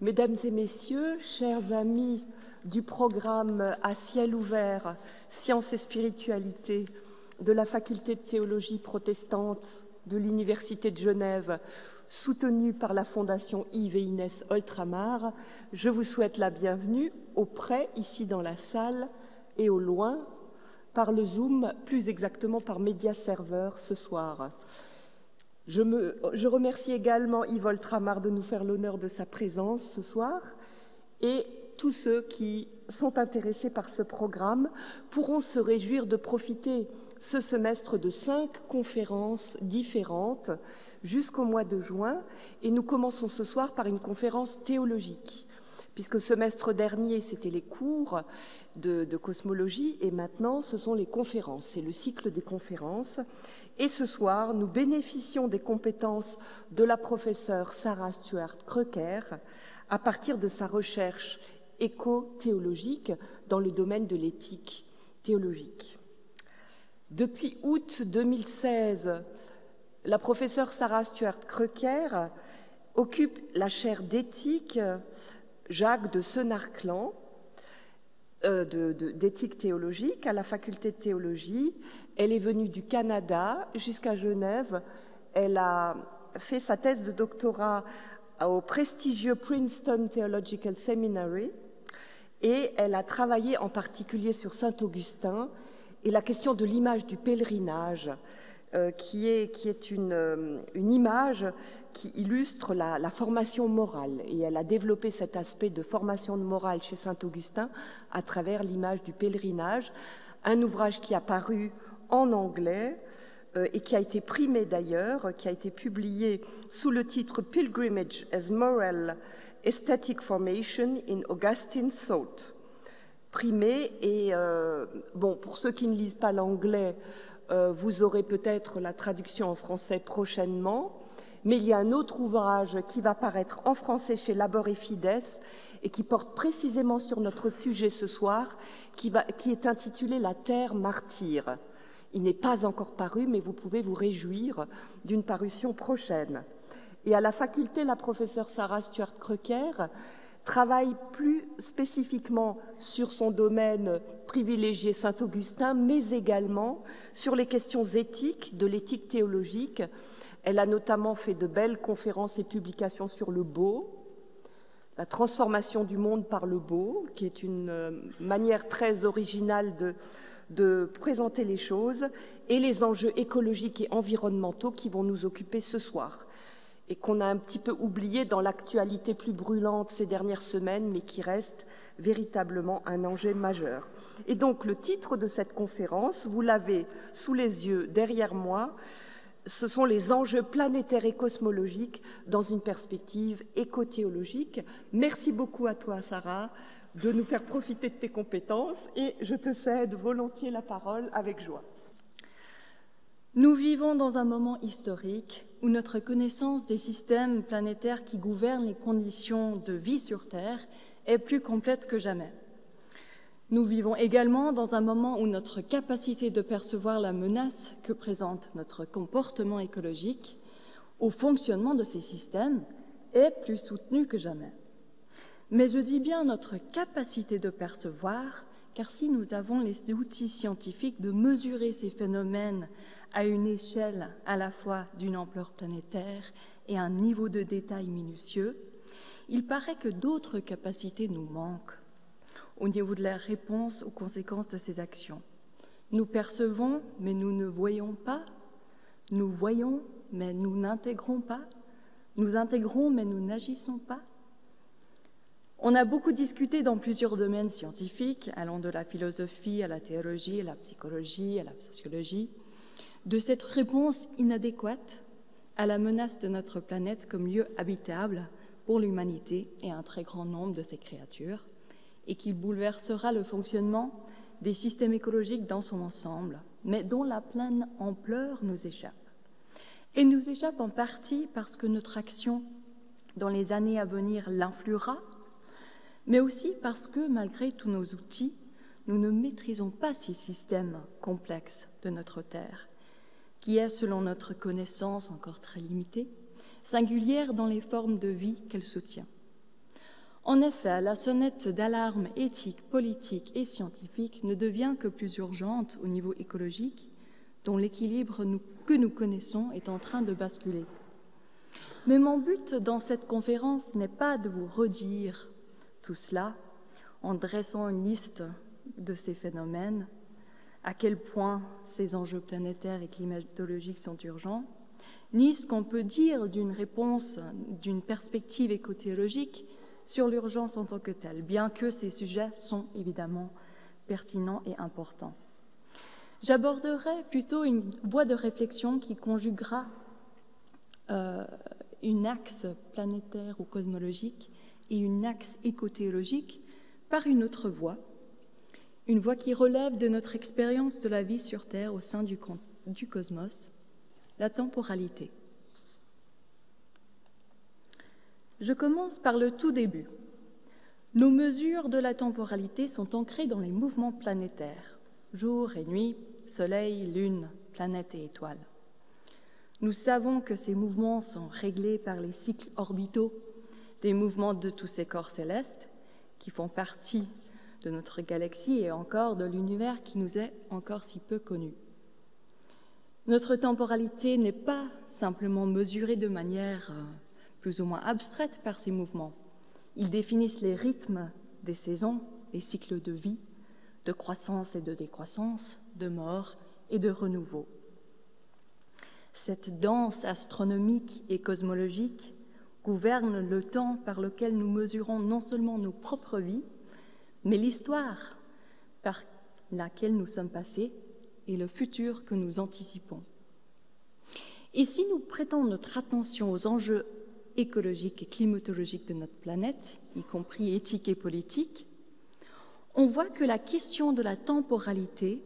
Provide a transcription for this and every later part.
Mesdames et messieurs, chers amis du programme à ciel ouvert, Sciences et Spiritualité de la Faculté de théologie protestante de l'Université de Genève, soutenue par la Fondation Yves et Inès Oltramar, je vous souhaite la bienvenue auprès, ici dans la salle, et au loin, par le Zoom, plus exactement par Média-Serveur ce soir. Je remercie également Yves Oltramar de nous faire l'honneur de sa présence ce soir, et tous ceux qui sont intéressés par ce programme pourront se réjouir de profiter ce semestre de 5 conférences différentes jusqu'au mois de juin, et nous commençons ce soir par une conférence théologique, puisque semestre dernier, c'était les cours de cosmologie, et maintenant, ce sont les conférences, c'est le cycle des conférences. Et ce soir, nous bénéficions des compétences de la professeure Sarah Stuart Crocker à partir de sa recherche éco-théologique dans le domaine de l'éthique théologique. Depuis août 2016, la professeure Sarah Stuart Crocker occupe la chaire d'éthique Jacques de Senarclan, d'éthique théologique à la faculté de théologie. Elle est venue du Canada jusqu'à Genève. Elle a fait sa thèse de doctorat au prestigieux Princeton Theological Seminary et elle a travaillé en particulier sur Saint-Augustin et la question de l'image du pèlerinage, qui est une image qui illustre la formation morale. Et elle a développé cet aspect de formation morale chez Saint-Augustin à travers l'image du pèlerinage, un ouvrage qui a paru en anglais et qui a été primé d'ailleurs, qui a été publié sous le titre Pilgrimage as Moral Aesthetic Formation in Augustine's Thought. Primé, et pour ceux qui ne lisent pas l'anglais, vous aurez peut-être la traduction en français prochainement, mais il y a un autre ouvrage qui va paraître en français chez Labor et Fides et qui porte précisément sur notre sujet ce soir, qui est intitulé « La terre martyre ». Il n'est pas encore paru, mais vous pouvez vous réjouir d'une parution prochaine. Et à la faculté, la professeure Sarah Stuart Crocker travaille plus spécifiquement sur son domaine privilégié Saint-Augustin, mais également sur les questions éthiques, de l'éthique théologique. Elle a notamment fait de belles conférences et publications sur le beau, la transformation du monde par le beau, qui est une manière très originale de présenter les choses, et les enjeux écologiques et environnementaux qui vont nous occuper ce soir, et qu'on a un petit peu oublié dans l'actualité plus brûlante ces dernières semaines, mais qui reste véritablement un enjeu majeur. Et donc, le titre de cette conférence, vous l'avez sous les yeux derrière moi, ce sont les enjeux planétaires et cosmologiques dans une perspective éco-théologique. Merci beaucoup à toi, Sarah, de nous faire profiter de tes compétences, et je te cède volontiers la parole avec joie. Nous vivons dans un moment historique où notre connaissance des systèmes planétaires qui gouvernent les conditions de vie sur Terre est plus complète que jamais. Nous vivons également dans un moment où notre capacité de percevoir la menace que présente notre comportement écologique au fonctionnement de ces systèmes est plus soutenue que jamais. Mais je dis bien notre capacité de percevoir, car si nous avons les outils scientifiques de mesurer ces phénomènes à une échelle à la fois d'une ampleur planétaire et un niveau de détail minutieux, il paraît que d'autres capacités nous manquent au niveau de la réponse aux conséquences de ces actions. Nous percevons, mais nous ne voyons pas. Nous voyons, mais nous n'intégrons pas. Nous intégrons, mais nous n'agissons pas. On a beaucoup discuté dans plusieurs domaines scientifiques, allant de la philosophie à la théologie, à la psychologie, à la sociologie, de cette réponse inadéquate à la menace de notre planète comme lieu habitable pour l'humanité et un très grand nombre de ses créatures, et qui bouleversera le fonctionnement des systèmes écologiques dans son ensemble, mais dont la pleine ampleur nous échappe. Et nous échappe en partie parce que notre action dans les années à venir l'influera, mais aussi parce que, malgré tous nos outils, nous ne maîtrisons pas ces systèmes complexes de notre Terre, qui est, selon notre connaissance encore très limitée, singulière dans les formes de vie qu'elle soutient. En effet, la sonnette d'alarme éthique, politique et scientifique ne devient que plus urgente au niveau écologique, dont l'équilibre que nous connaissons est en train de basculer. Mais mon but dans cette conférence n'est pas de vous redire tout cela en dressant une liste de ces phénomènes, à quel point ces enjeux planétaires et climatologiques sont urgents, ni ce qu'on peut dire d'une réponse, d'une perspective écothéologique sur l'urgence en tant que telle, bien que ces sujets sont évidemment pertinents et importants. J'aborderai plutôt une voie de réflexion qui conjuguera une axe planétaire ou cosmologique et une axe écothéologique par une autre voie qui relève de notre expérience de la vie sur Terre au sein du cosmos, la temporalité. Je commence par le tout début. Nos mesures de la temporalité sont ancrées dans les mouvements planétaires, jour et nuit, soleil, lune, planètes et étoiles. Nous savons que ces mouvements sont réglés par les cycles orbitaux des mouvements de tous ces corps célestes qui font partie de notre galaxie et encore de l'univers qui nous est encore si peu connu. Notre temporalité n'est pas simplement mesurée de manière plus ou moins abstraite par ces mouvements. Ils définissent les rythmes des saisons, les cycles de vie, de croissance et de décroissance, de mort et de renouveau. Cette danse astronomique et cosmologique gouverne le temps par lequel nous mesurons non seulement nos propres vies, mais l'histoire par laquelle nous sommes passés et le futur que nous anticipons. Et si nous prêtons notre attention aux enjeux écologiques et climatologiques de notre planète, y compris éthiques et politiques, on voit que la question de la temporalité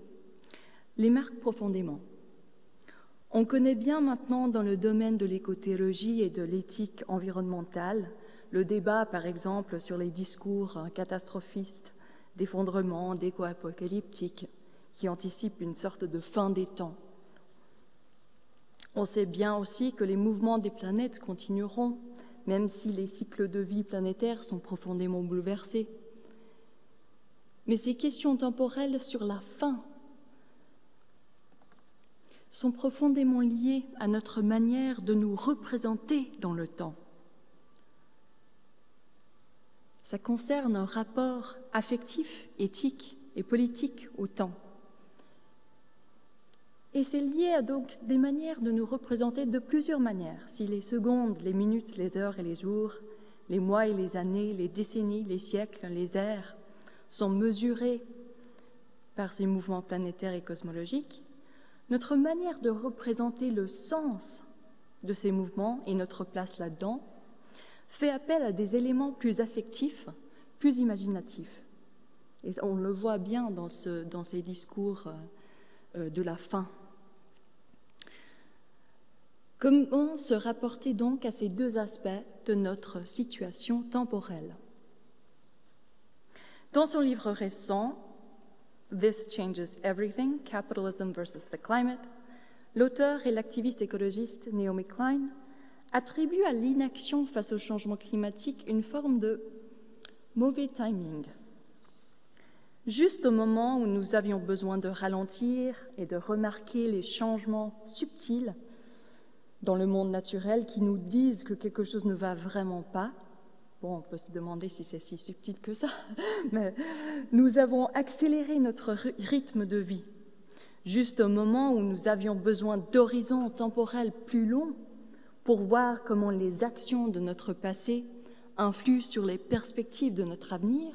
les marque profondément. On connaît bien maintenant dans le domaine de l'écothéologie et de l'éthique environnementale le débat, par exemple, sur les discours catastrophistes, d'effondrement, d'éco-apocalyptiques, qui anticipent une sorte de fin des temps. On sait bien aussi que les mouvements des planètes continueront, même si les cycles de vie planétaires sont profondément bouleversés. Mais ces questions temporelles sur la fin sont profondément liées à notre manière de nous représenter dans le temps. Ça concerne un rapport affectif, éthique et politique au temps. Et c'est lié à donc des manières de nous représenter de plusieurs manières. Si les secondes, les minutes, les heures et les jours, les mois et les années, les décennies, les siècles, les ères sont mesurés par ces mouvements planétaires et cosmologiques, notre manière de représenter le sens de ces mouvements et notre place là-dedans fait appel à des éléments plus affectifs, plus imaginatifs. Et on le voit bien dans ces discours de la fin. Comment se rapporter donc à ces deux aspects de notre situation temporelle? Dans son livre récent, This Changes Everything, Capitalism versus the Climate, l'auteur et l'activiste écologiste Naomi Klein attribue à l'inaction face au changement climatique une forme de mauvais timing. Juste au moment où nous avions besoin de ralentir et de remarquer les changements subtils dans le monde naturel qui nous disent que quelque chose ne va vraiment pas. Bon, on peut se demander si c'est si subtil que ça, mais nous avons accéléré notre rythme de vie. Juste au moment où nous avions besoin d'horizons temporels plus longs pour voir comment les actions de notre passé influent sur les perspectives de notre avenir,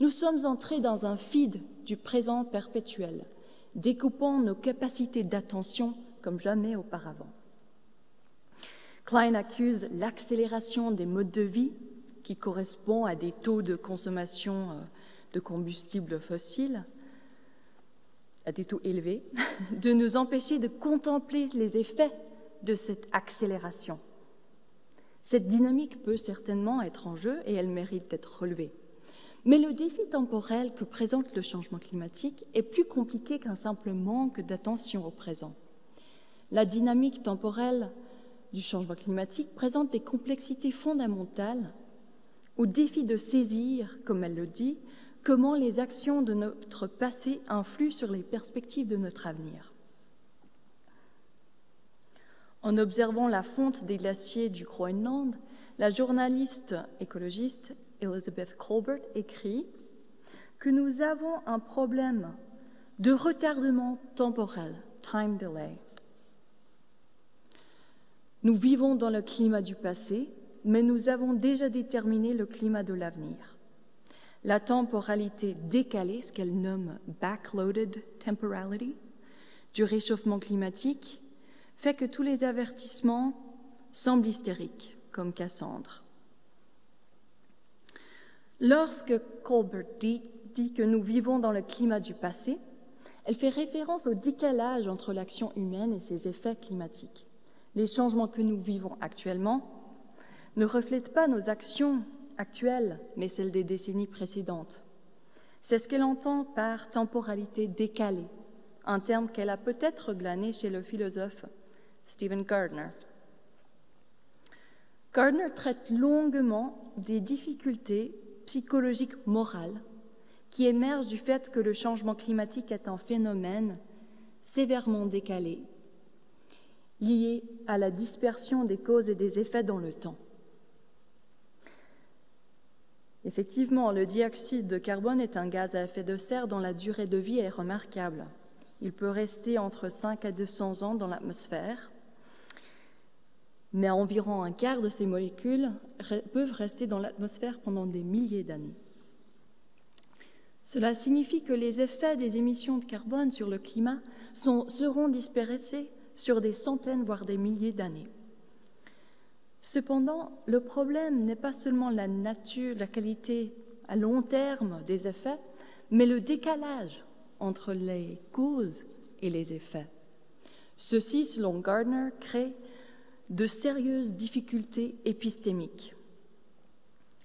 nous sommes entrés dans un feed du présent perpétuel, découpant nos capacités d'attention comme jamais auparavant. Klein accuse l'accélération des modes de vie qui correspond à des taux de consommation de combustibles fossiles, à des taux élevés, de nous empêcher de contempler les effets de cette accélération. Cette dynamique peut certainement être en jeu et elle mérite d'être relevée. Mais le défi temporel que présente le changement climatique est plus compliqué qu'un simple manque d'attention au présent. La dynamique temporelle du changement climatique présente des complexités fondamentales au défi de saisir, comme elle le dit, comment les actions de notre passé influent sur les perspectives de notre avenir. En observant la fonte des glaciers du Groenland, la journaliste écologiste Elizabeth Kolbert écrit que nous avons un problème de retardement temporel, time delay. Nous vivons dans le climat du passé, mais nous avons déjà déterminé le climat de l'avenir. La temporalité décalée, ce qu'elle nomme backloaded temporality, du réchauffement climatique, fait que tous les avertissements semblent hystériques, comme Cassandre. Lorsque Kolbert dit que nous vivons dans le climat du passé, elle fait référence au décalage entre l'action humaine et ses effets climatiques. Les changements que nous vivons actuellement ne reflètent pas nos actions actuelles, mais celles des décennies précédentes. C'est ce qu'elle entend par temporalité décalée, un terme qu'elle a peut-être glané chez le philosophe Stephen Gardner. Gardner traite longuement des difficultés psychologiques morales qui émergent du fait que le changement climatique est un phénomène sévèrement décalé, lié à la dispersion des causes et des effets dans le temps. Effectivement, le dioxyde de carbone est un gaz à effet de serre dont la durée de vie est remarquable. Il peut rester entre 5 à 200 ans dans l'atmosphère, mais environ un quart de ces molécules peuvent rester dans l'atmosphère pendant des milliers d'années. Cela signifie que les effets des émissions de carbone sur le climat seront dispersés sur des centaines, voire des milliers d'années. Cependant, le problème n'est pas seulement la nature, la qualité à long terme des effets, mais le décalage entre les causes et les effets. Ceci, selon Gardner, crée de sérieuses difficultés épistémiques.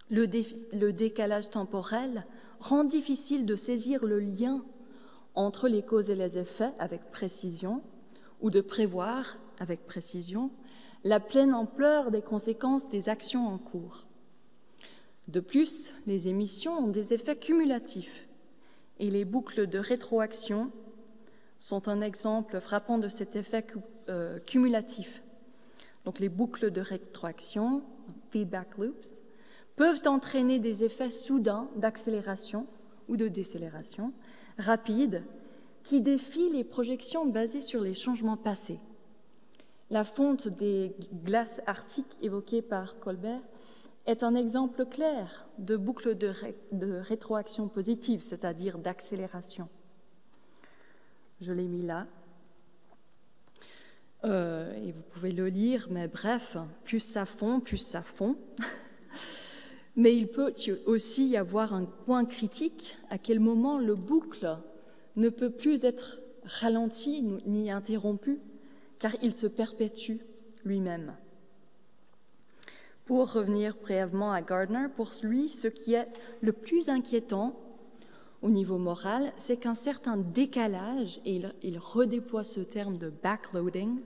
Le décalage temporel rend difficile de saisir le lien entre les causes et les effets avec précision, ou de prévoir avec précision la pleine ampleur des conséquences des actions en cours. De plus, les émissions ont des effets cumulatifs et les boucles de rétroaction sont un exemple frappant de cet effet cumulatif. Donc, les boucles de rétroaction, feedback loops, peuvent entraîner des effets soudains d'accélération ou de décélération rapides qui défient les projections basées sur les changements passés. La fonte des glaces arctiques évoquée par Kolbert est un exemple clair de boucle de rétroaction positive, c'est-à-dire d'accélération. Je l'ai mis là. Et vous pouvez le lire, mais bref, plus ça fond, plus ça fond. Mais il peut aussi y avoir un point critique, à quel moment le boucle ne peut plus être ralenti ni interrompu, car il se perpétue lui-même. Pour revenir brièvement à Gardner, pour lui, ce qui est le plus inquiétant au niveau moral, c'est qu'un certain décalage, et il redéploie ce terme de backloading,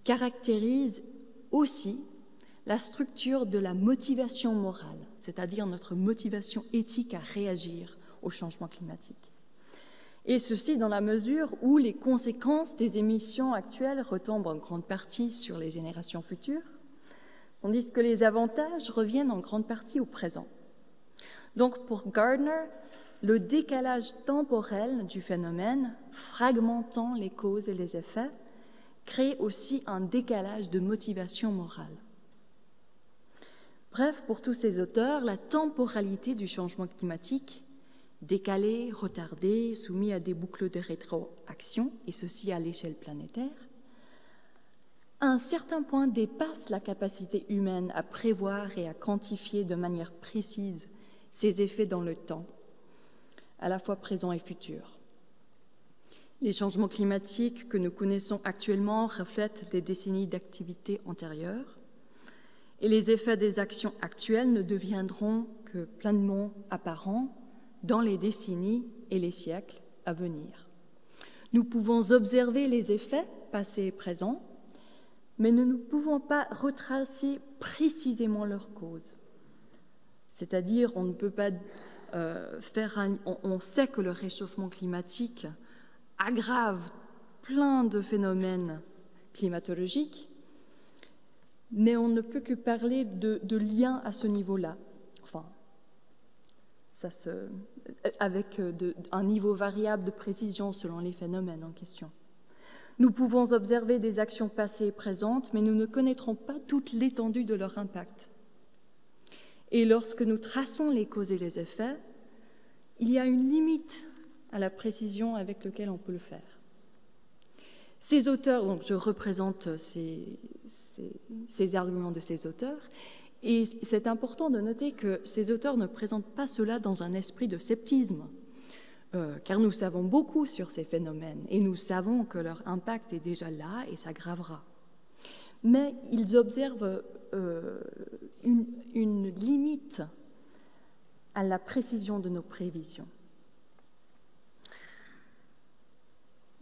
caractérise aussi la structure de la motivation morale, c'est-à-dire notre motivation éthique à réagir au changement climatique. Et ceci dans la mesure où les conséquences des émissions actuelles retombent en grande partie sur les générations futures, tandis que les avantages reviennent en grande partie au présent. Donc pour Gardner, le décalage temporel du phénomène, fragmentant les causes et les effets, crée aussi un décalage de motivation morale. Bref, pour tous ces auteurs, la temporalité du changement climatique, décalée, retardée, soumise à des boucles de rétroaction, et ceci à l'échelle planétaire, à un certain point dépasse la capacité humaine à prévoir et à quantifier de manière précise ses effets dans le temps, à la fois présent et futur. Les changements climatiques que nous connaissons actuellement reflètent des décennies d'activités antérieures, et les effets des actions actuelles ne deviendront que pleinement apparents dans les décennies et les siècles à venir. Nous pouvons observer les effets passés et présents, mais nous ne pouvons pas retracer précisément leurs causes. C'est-à-dire, on ne peut pas on sait que le réchauffement climatique aggrave plein de phénomènes climatologiques, mais on ne peut que parler de liens à ce niveau-là, enfin, avec un niveau variable de précision selon les phénomènes en question. Nous pouvons observer des actions passées et présentes, mais nous ne connaîtrons pas toute l'étendue de leur impact. Et lorsque nous traçons les causes et les effets, il y a une limite à la précision avec laquelle on peut le faire. Ces auteurs, donc je représente ces arguments de ces auteurs, et c'est important de noter que ces auteurs ne présentent pas cela dans un esprit de sceptisme, car nous savons beaucoup sur ces phénomènes, et nous savons que leur impact est déjà là et s'aggravera. Mais ils observent une limite à la précision de nos prévisions.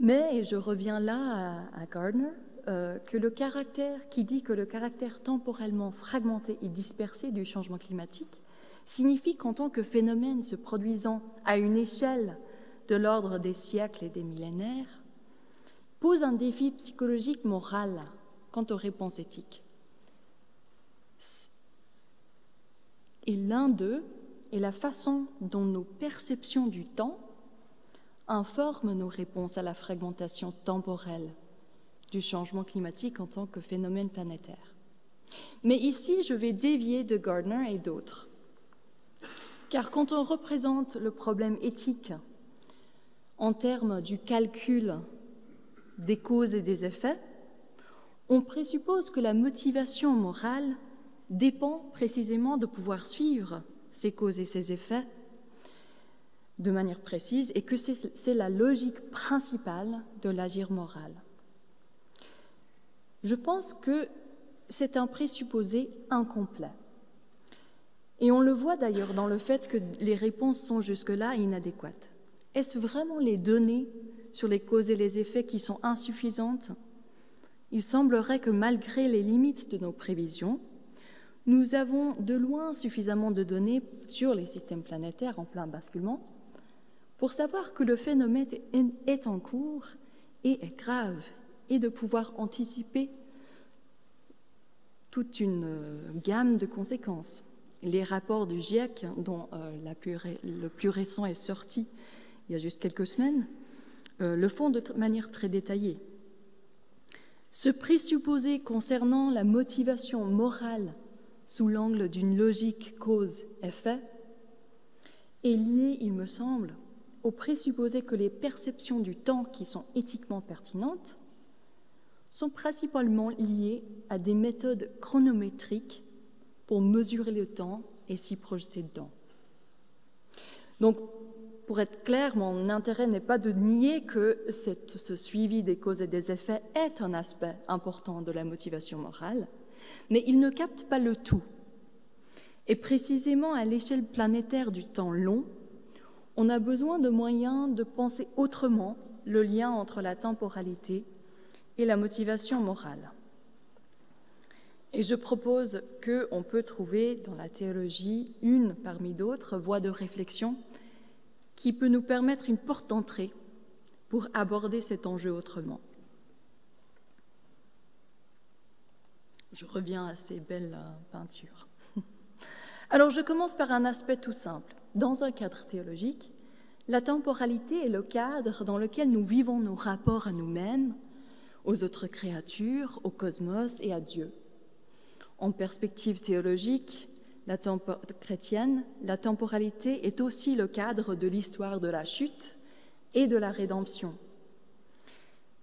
Mais, et je reviens là à Gardner, qui dit que le caractère temporellement fragmenté et dispersé du changement climatique signifie qu'en tant que phénomène se produisant à une échelle de l'ordre des siècles et des millénaires, pose un défi psychologique moral quant aux réponses éthiques. Et l'un d'eux est la façon dont nos perceptions du temps informent nos réponses à la fragmentation temporelle du changement climatique en tant que phénomène planétaire. Mais ici, je vais dévier de Gardner et d'autres. Car quand on représente le problème éthique en termes du calcul des causes et des effets, on présuppose que la motivation morale dépend précisément de pouvoir suivre ces causes et ces effets de manière précise et que c'est la logique principale de l'agir moral. Je pense que c'est un présupposé incomplet. Et on le voit d'ailleurs dans le fait que les réponses sont jusque-là inadéquates. Est-ce vraiment les données sur les causes et les effets qui sont insuffisantes? Il semblerait que malgré les limites de nos prévisions, nous avons de loin suffisamment de données sur les systèmes planétaires en plein basculement pour savoir que le phénomène est en cours et est grave, et de pouvoir anticiper toute une gamme de conséquences. Les rapports du GIEC, dont le plus récent est sorti il y a juste quelques semaines, le font de manière très détaillée. Ce présupposé concernant la motivation morale sous l'angle d'une logique cause-effet est lié, il me semble, au présupposé que les perceptions du temps qui sont éthiquement pertinentes sont principalement liées à des méthodes chronométriques pour mesurer le temps et s'y projeter dedans. Donc, pour être clair, mon intérêt n'est pas de nier que ce suivi des causes et des effets est un aspect important de la motivation morale, mais il ne capte pas le tout. Et précisément à l'échelle planétaire du temps long, on a besoin de moyens de penser autrement le lien entre la temporalité et la motivation morale. Et je propose qu'on peut trouver dans la théologie une parmi d'autres voies de réflexion qui peut nous permettre une porte d'entrée pour aborder cet enjeu autrement. Je reviens à ces belles peintures. Alors je commence par un aspect tout simple. Dans un cadre théologique, la temporalité est le cadre dans lequel nous vivons nos rapports à nous-mêmes, aux autres créatures, au cosmos et à Dieu. En perspective théologique, chrétienne, la temporalité est aussi le cadre de l'histoire de la chute et de la rédemption.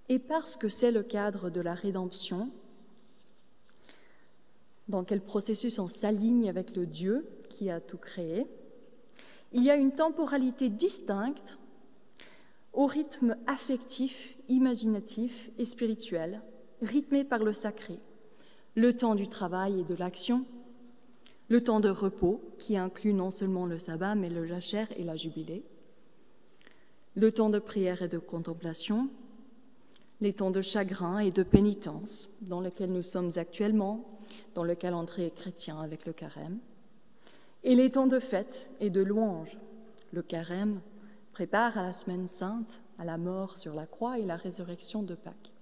Et parce que c'est le cadre de la rédemption, dans quel processus on s'aligne avec le Dieu qui a tout créé, il y a une temporalité distincte au rythme affectif, imaginatif et spirituel, rythmé par le sacré, le temps du travail et de l'action, le temps de repos, qui inclut non seulement le sabbat, mais le jachère et la jubilée, le temps de prière et de contemplation, les temps de chagrin et de pénitence, dans lesquels nous sommes actuellement, dans le calendrier chrétien avec le carême, Et les temps de fête et de louange, le carême, prépare à la semaine sainte, à la mort sur la croix et la résurrection de Pâques.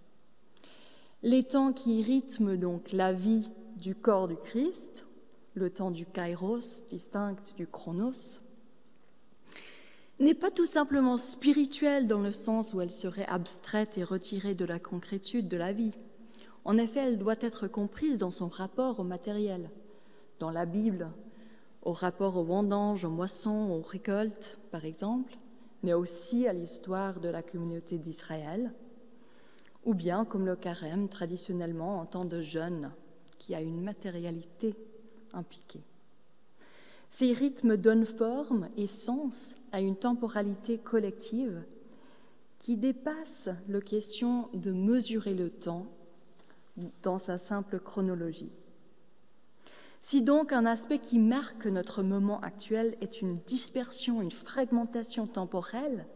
Les temps qui rythment donc la vie du corps du Christ, le temps du kairos, distinct du chronos, n'est pas tout simplement spirituelle dans le sens où elle serait abstraite et retirée de la concrétude de la vie. En effet, elle doit être comprise dans son rapport au matériel, dans la Bible, au rapport aux vendanges, aux moissons, aux récoltes, par exemple, mais aussi à l'histoire de la communauté d'Israël, ou bien comme le carême, traditionnellement en temps de jeûne, qui a une matérialité impliquée. Ces rythmes donnent forme et sens à une temporalité collective qui dépasse la question de mesurer le temps dans sa simple chronologie. Si donc un aspect qui marque notre moment actuel est une dispersion, une fragmentation temporelle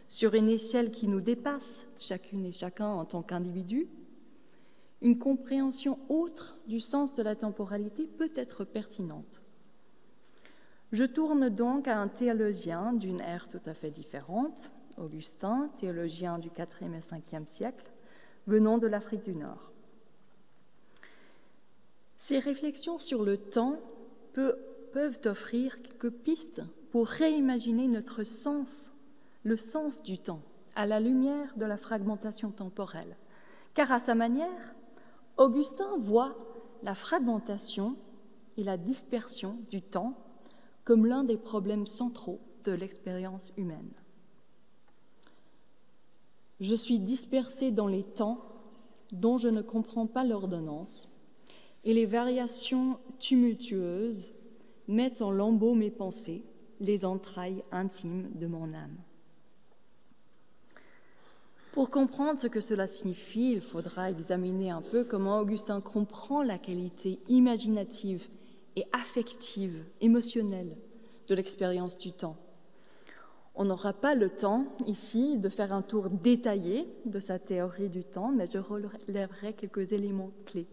sur une échelle qui nous dépasse, chacune et chacun en tant qu'individu, une compréhension autre du sens de la temporalité peut être pertinente. Je tourne donc à un théologien d'une ère tout à fait différente, Augustin, théologien du IVe et Ve siècle, venant de l'Afrique du Nord. Ces réflexions sur le temps peuvent offrir quelques pistes pour réimaginer notre sens, le sens du temps, à la lumière de la fragmentation temporelle. Car à sa manière, Augustin voit la fragmentation et la dispersion du temps comme l'un des problèmes centraux de l'expérience humaine. Je suis dispersé dans les temps dont je ne comprends pas l'ordonnance, et les variations tumultueuses mettent en lambeaux mes pensées, les entrailles intimes de mon âme. Pour comprendre ce que cela signifie, il faudra examiner un peu comment Augustin comprend la qualité imaginative et affective, émotionnelle de l'expérience du temps. On n'aura pas le temps ici de faire un tour détaillé de sa théorie du temps, mais je relèverai quelques éléments clés.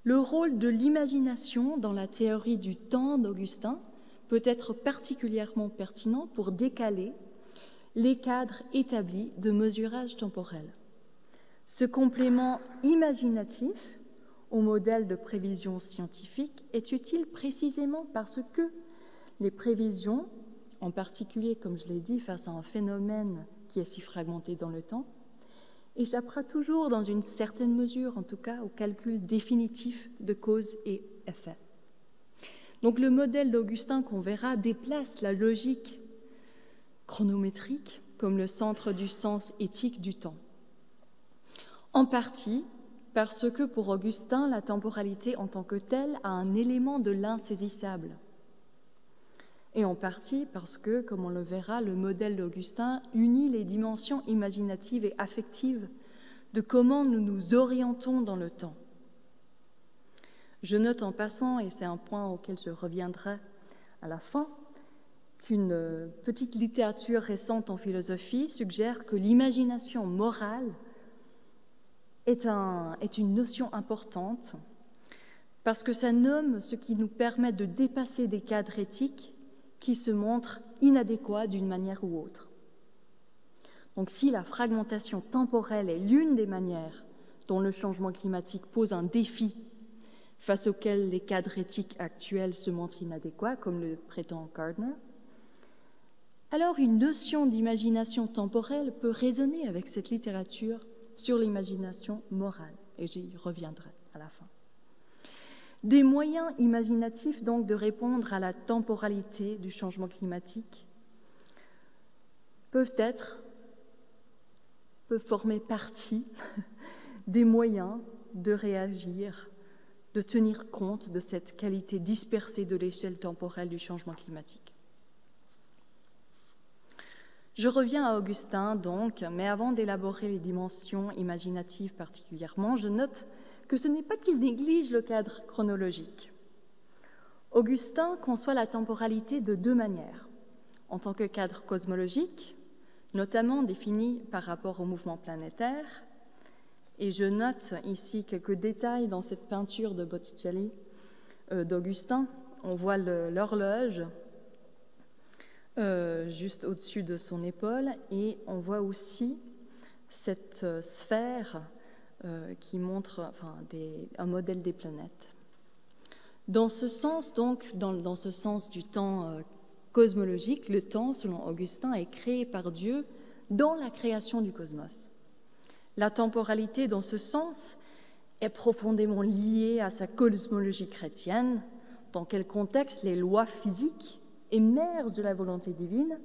Le rôle de l'imagination dans la théorie du temps d'Augustin peut être particulièrement pertinent pour décaler les cadres établis de mesurage temporel. Ce complément imaginatif au modèle de prévision scientifique est utile précisément parce que les prévisions, en particulier, comme je l'ai dit, face à un phénomène qui est si fragmenté dans le temps, échappera toujours, dans une certaine mesure, en tout cas, au calcul définitif de cause et effet. Donc le modèle d'Augustin qu'on verra déplace la logique chronométrique comme le centre du sens éthique du temps. En partie parce que pour Augustin, la temporalité en tant que telle a un élément de l'insaisissable. Et en partie parce que, comme on le verra, le modèle d'Augustin unit les dimensions imaginatives et affectives de comment nous nous orientons dans le temps. Je note en passant, et c'est un point auquel je reviendrai à la fin, qu'une petite littérature récente en philosophie suggère que l'imagination morale est une notion importante parce que ça nomme ce qui nous permet de dépasser des cadres éthiques qui se montrent inadéquats d'une manière ou autre. Donc si la fragmentation temporelle est l'une des manières dont le changement climatique pose un défi face auquel les cadres éthiques actuels se montrent inadéquats, comme le prétend Gardner, alors une notion d'imagination temporelle peut résonner avec cette littérature sur l'imagination morale, et j'y reviendrai à la fin. Des moyens imaginatifs donc de répondre à la temporalité du changement climatique peuvent former partie des moyens de réagir, de tenir compte de cette qualité dispersée de l'échelle temporelle du changement climatique. Je reviens à Augustin donc, mais avant d'élaborer les dimensions imaginatives particulièrement, je note que ce n'est pas qu'il néglige le cadre chronologique. Augustin conçoit la temporalité de deux manières, en tant que cadre cosmologique, notamment défini par rapport au mouvement planétaire, et je note ici quelques détails dans cette peinture de Botticelli d'Augustin. On voit l'horloge juste au-dessus de son épaule, et on voit aussi cette sphère qui montre un modèle des planètes. Dans ce sens, donc, dans ce sens du temps cosmologique, le temps, selon Augustin, est créé par Dieu dans la création du cosmos. La temporalité, dans ce sens, est profondément liée à sa cosmologie chrétienne, dans quel contexte les lois physiques émergent de la volonté divine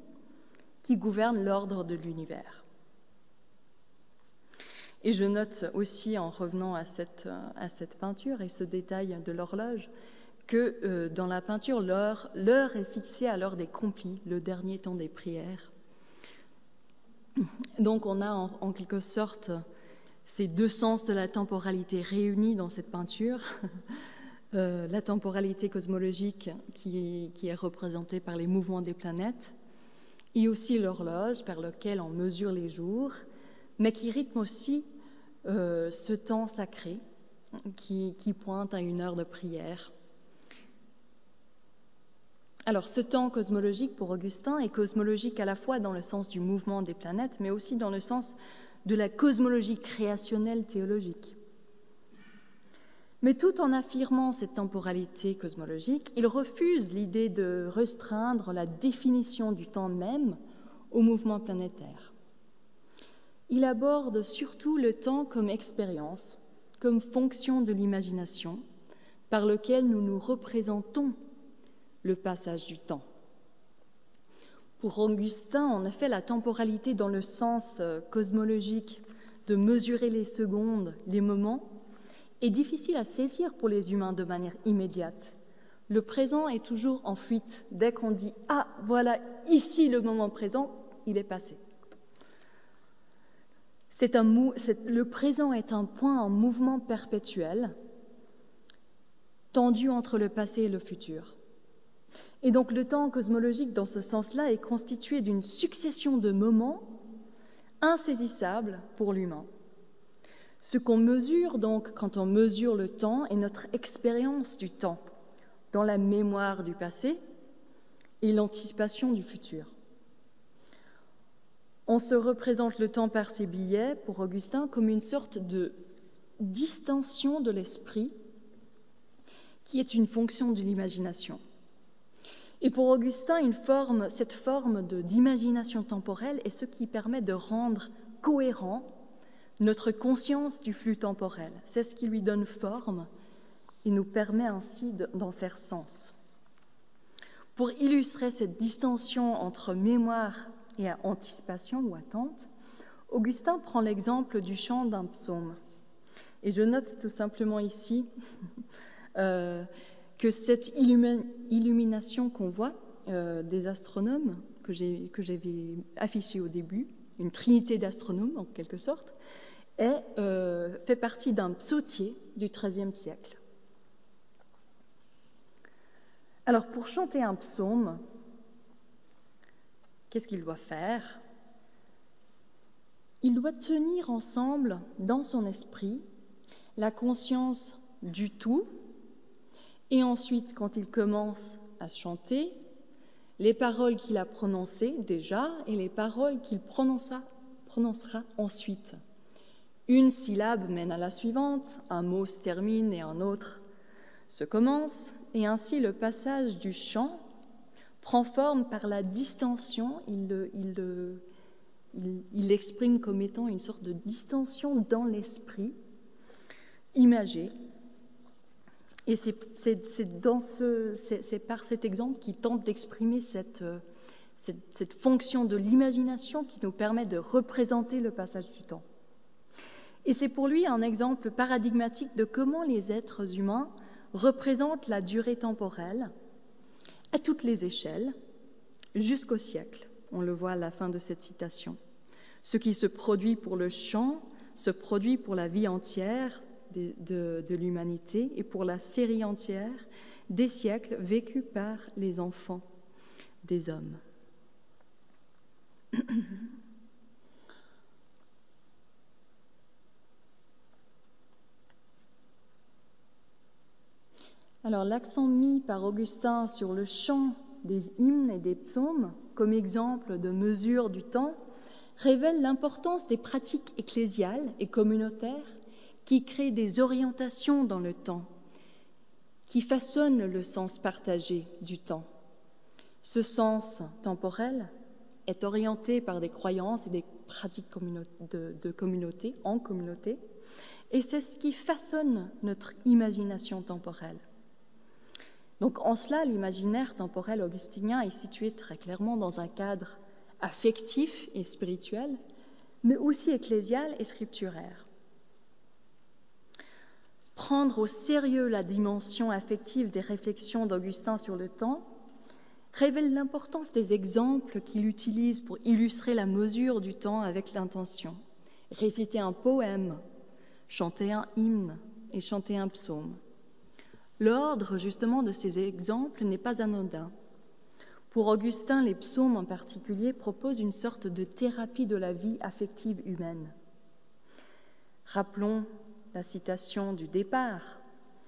qui gouverne l'ordre de l'univers. Et je note aussi, en revenant à cette peinture et ce détail de l'horloge, que dans la peinture, l'heure est fixée à l'heure des complis, le dernier temps des prières. Donc on a en quelque sorte ces deux sens de la temporalité réunis dans cette peinture. La temporalité cosmologique qui est représentée par les mouvements des planètes, et aussi l'horloge par laquelle on mesure les jours, mais qui rythme aussi ce temps sacré qui pointe à une heure de prière. Alors, ce temps cosmologique pour Augustin est cosmologique à la fois dans le sens du mouvement des planètes, mais aussi dans le sens de la cosmologie créationnelle théologique. Mais tout en affirmant cette temporalité cosmologique, il refuse l'idée de restreindre la définition du temps même au mouvement planétaire. Il aborde surtout le temps comme expérience, comme fonction de l'imagination, par lequel nous nous représentons le passage du temps. Pour Augustin, en effet, la temporalité dans le sens cosmologique de mesurer les secondes, les moments, est difficile à saisir pour les humains de manière immédiate. Le présent est toujours en fuite. Dès qu'on dit « Ah, voilà, ici le moment présent », il est passé. Le présent est un point en mouvement perpétuel, tendu entre le passé et le futur. Et donc le temps cosmologique, dans ce sens-là, est constitué d'une succession de moments insaisissables pour l'humain. Ce qu'on mesure donc quand on mesure le temps est notre expérience du temps, dans la mémoire du passé et l'anticipation du futur. On se représente le temps par ces billets, pour Augustin, comme une sorte de distension de l'esprit qui est une fonction de l'imagination. Et pour Augustin, cette forme d'imagination temporelle est ce qui permet de rendre cohérent notre conscience du flux temporel. C'est ce qui lui donne forme et nous permet ainsi d'en faire sens. Pour illustrer cette distinction entre mémoire et anticipation ou attente, Augustin prend l'exemple du chant d'un psaume. Et je note tout simplement ici que cette illumination qu'on voit des astronomes, que j'avais affichée au début, une trinité d'astronomes en quelque sorte, fait partie d'un psautier du XIIIe siècle. Alors, pour chanter un psaume, qu'est-ce qu'il doit faire? Il doit tenir ensemble, dans son esprit, la conscience du tout, et ensuite, quand il commence à chanter, les paroles qu'il a prononcées déjà et les paroles qu'il prononcera ensuite. Une syllabe mène à la suivante, un mot se termine et un autre se commence, et ainsi le passage du chant prend forme par la distension. Il l'exprime comme étant une sorte de distension dans l'esprit, imagé. Et c'est par cet exemple qu'il tente d'exprimer cette fonction de l'imagination qui nous permet de représenter le passage du temps. Et c'est pour lui un exemple paradigmatique de comment les êtres humains représentent la durée temporelle à toutes les échelles, jusqu'au siècle. On le voit à la fin de cette citation. Ce qui se produit pour le chant se produit pour la vie entière de l'humanité et pour la série entière des siècles vécus par les enfants des hommes. Alors, l'accent mis par Augustin sur le chant des hymnes et des psaumes comme exemple de mesure du temps révèle l'importance des pratiques ecclésiales et communautaires qui créent des orientations dans le temps, qui façonnent le sens partagé du temps. Ce sens temporel est orienté par des croyances et des pratiques de communauté, en communauté, et c'est ce qui façonne notre imagination temporelle. Donc en cela, l'imaginaire temporel augustinien est situé très clairement dans un cadre affectif et spirituel, mais aussi ecclésial et scripturaire. Prendre au sérieux la dimension affective des réflexions d'Augustin sur le temps révèle l'importance des exemples qu'il utilise pour illustrer la mesure du temps avec l'intention. Réciter un poème, chanter un hymne et chanter un psaume. L'ordre, justement, de ces exemples n'est pas anodin. Pour Augustin, les psaumes en particulier proposent une sorte de thérapie de la vie affective humaine. Rappelons la citation du départ.